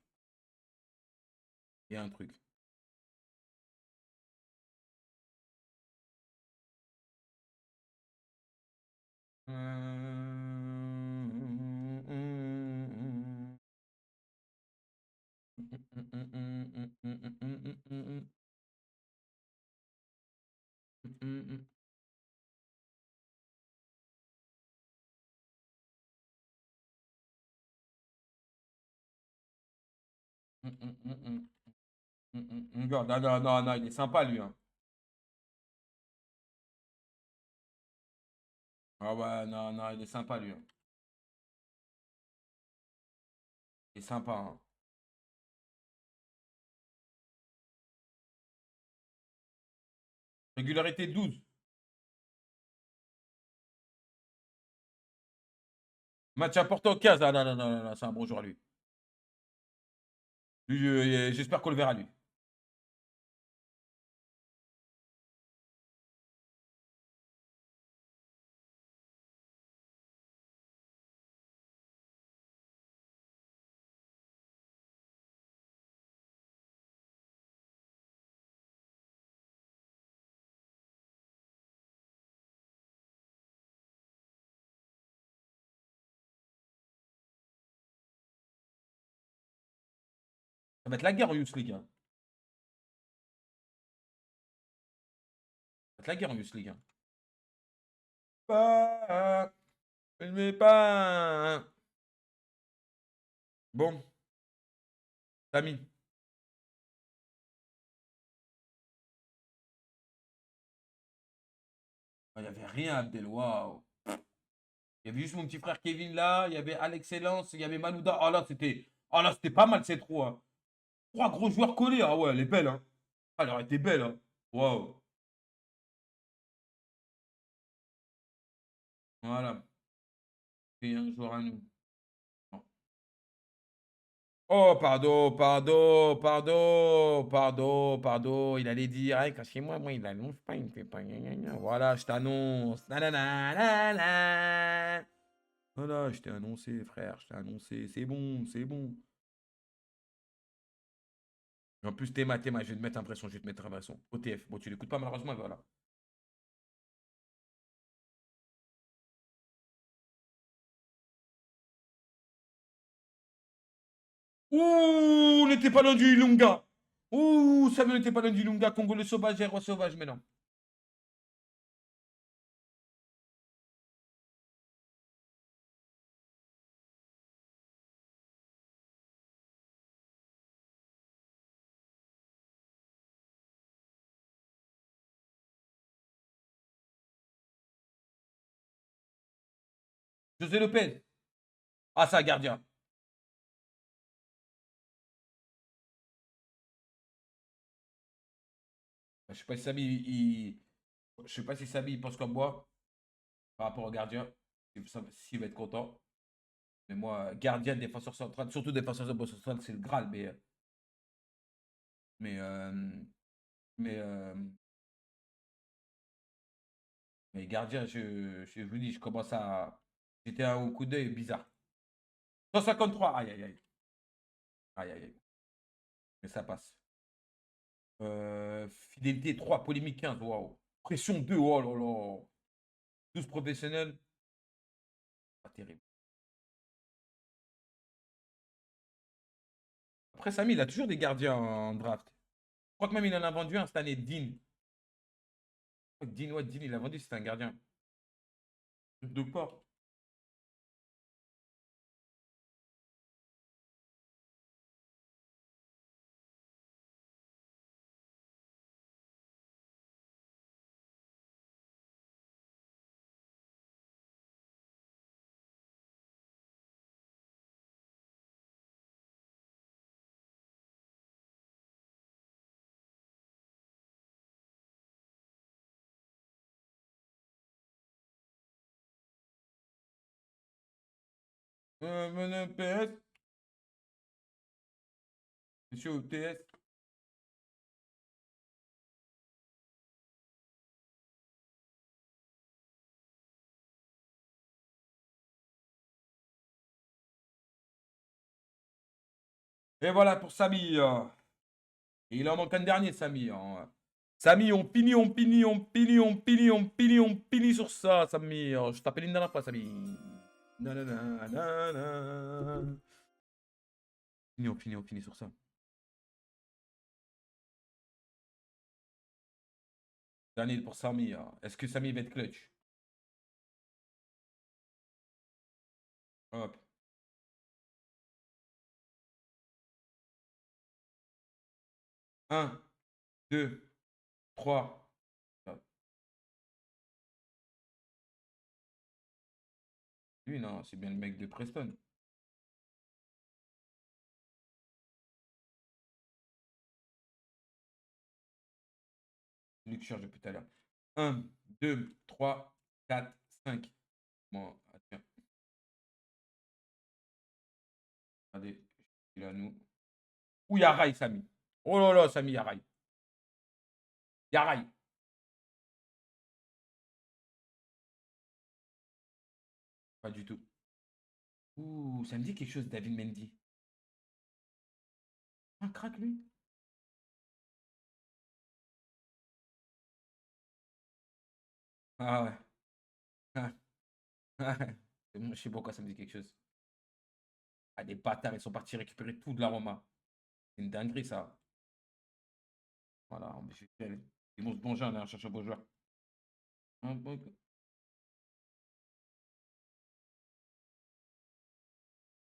Il y a un truc. Non, non, non, non, non, il est sympa lui, hein. Ah ouais, non, non, il est sympa lui, hein. Il est sympa, hein. Régularité 12. Match important 15. Ah non, non, non, non, non, c'est un bon joueur lui. Lui, j'espère qu'on le verra lui. Ça va être la guerre, en Youth League. Hein. Ça va être la guerre, en Youth League. Hein. Pas. Je ne mets pas. Bon, Samy. Il n'y avait rien, Abdel. Waouh. Il y avait juste mon petit frère Kevin là. Il y avait Alexcellence. Il y avait Malouda. Oh là, c'était. Oh là, c'était pas mal ces trois. Hein. Trois gros joueurs collés. Ah ouais, elle est belle. Hein. Ah, elle aurait été belle. Hein. Waouh. Voilà. Et un joueur à nous. Oh, pardon, pardon, pardon, pardon, pardon. Il allait dire, hey, quand chez moi, il annonce pas, il me fait pas. Gna, gna, gna. Voilà, je t'annonce. Nanana, nanana. Voilà, je t'ai annoncé, frère, je t'ai annoncé. C'est bon, c'est bon. En plus, Théma, je vais te mettre impression, je vais te mettre impression. OTF. Bon, tu l'écoutes pas malheureusement, mais voilà. Ouh, on n'était pas loin du Ilunga. Ouh, ça n'était pas loin du Ilunga. Congolais sauvage, héros sauvage, mais non. José Lopez. Ah, ça, gardien. Je sais pas si Samy, je sais pas si Samy il pense comme moi par rapport au gardien. S'il va être content. Mais moi, gardien, défenseur central, surtout défenseur central, c'est le Graal. Mais, euh, mais, euh, mais gardien, je vous dis, je commence à. J'étais au coup d'œil bizarre. 153, aïe, aïe, aïe. Aïe, aïe, aïe. Mais ça passe. Fidélité 3, polémique 15, waouh. Pression 2, oh là là. 12 professionnels, pas terrible. Après, Samy, il a toujours des gardiens en draft. Je crois que même il en a vendu un cette année, Dean. Dean, ouais, Dean, il a vendu, c'est un gardien. De port. PS, monsieur OTS. Et voilà pour Samy. Et il en manque un dernier, Samy. Hein. Samy, on finit sur ça, Samy. Je t'appelle une dernière fois, Samy. Nanana, nanana. On finit sur ça. Dernier pour Samy. Hein. Est-ce que Samy va être clutch? Hop. 1, 2, 3. Lui, non, c'est bien le mec de Preston. Celui que je cherche depuis tout à l'heure. 1, 2, 3, 4, 5. Bon, tiens, regardez, il est à nous. Ouh, Yarai, Samy. Oh là là, Samy, Yarai. Yarai. Pas du tout. Ouh, ça me dit quelque chose, David Mendy. Un crack, lui. Ah ouais. Ah, ouais. Je sais pas pourquoi ça me dit quelque chose. Ah, des bâtards, ils sont partis récupérer tout de la Roma. C'est une dinguerie, ça. Voilà, ils vont se venger, on chercher un beau joueur.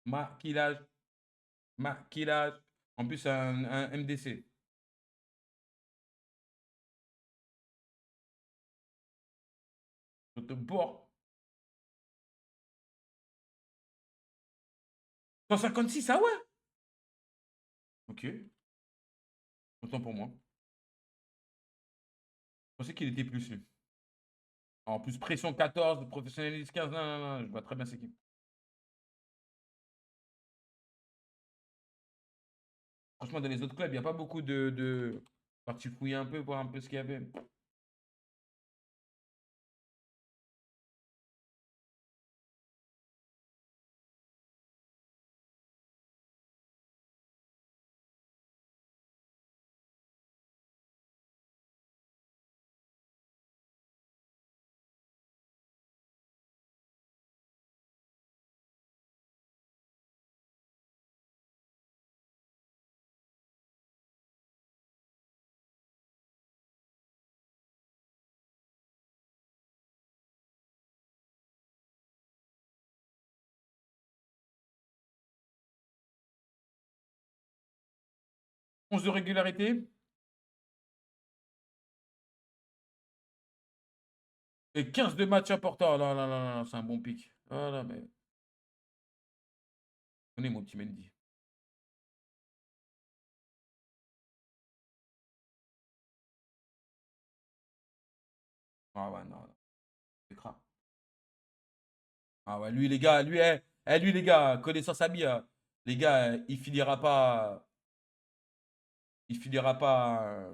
Maquillage, maquillage. En plus, un MDC. Je te bois. 156, ah ouais? Ok, autant pour moi. Je pensais qu'il était plus, lui. En plus, pression 14, professionnalisme 15. Non, non, non, je vois très bien cette équipe. Franchement, dans les autres clubs, il n'y a pas beaucoup de... Parti fouiller un peu, voir un peu ce qu'il y avait. 11 de régularité et 15 de matchs importants. Là, là, là, là, c'est un bon pic. Voilà, mais... Tenez, mon petit Mendy. Ah ouais, non, non. C'est crap. Ah ouais, lui, les gars, lui, lui, les gars, connaissant sa vie, les gars, il finira pas. Il finira pas.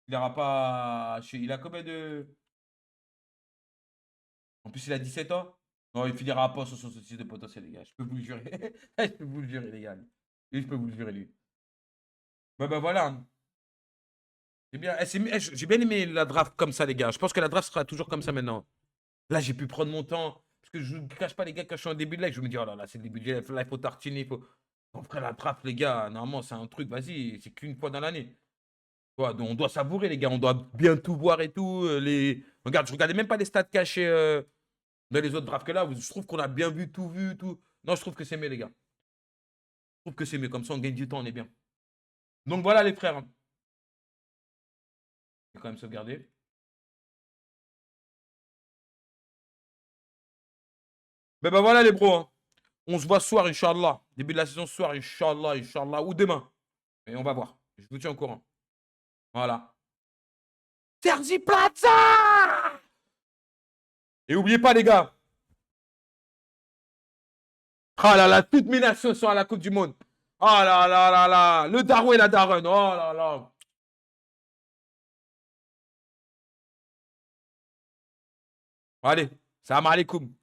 Il finira pas. Il a combien de. En plus, il a 17 ans. Non, il finira pas sur 66 de potentiel, les gars. Je peux vous le jurer. Je peux vous le jurer, les gars. Et je peux vous le jurer, lui. Bah voilà. C'est bien. J'ai bien aimé la draft comme ça, les gars. Je pense que la draft sera toujours comme ça maintenant. Là, j'ai pu prendre mon temps. Parce que je ne cache pas, les gars, quand je suis en début de live, je me dis, oh là là, c'est le début de live, là, il faut tartiner. Il faut... On ferait la draft, les gars. Normalement, c'est un truc, vas-y, c'est qu'une fois dans l'année. Donc, on doit savourer, les gars. On doit bien tout voir et tout. Regarde, je regardais même pas les stats cachés dans les autres drafts que là. Je trouve qu'on a bien vu, tout vu, tout. Non, je trouve que c'est mieux, les gars. Je trouve que c'est mieux. Comme ça, on gagne du temps, on est bien. Donc voilà, les frères. Je vais quand même sauvegarder. Ben voilà, les bros, hein. On se voit ce soir, Inch'Allah. Début de la saison ce soir, Inch'Allah, Inch'Allah. Ou demain. Et on va voir. Je vous tiens au courant. Voilà. Sergi Plaza! Et n'oubliez pas, les gars. Ah là là, toutes mes nations sont à la Coupe du Monde. Oh là là là là. Le Darwin et la Darren. Oh là là. Allez, salam alaikum.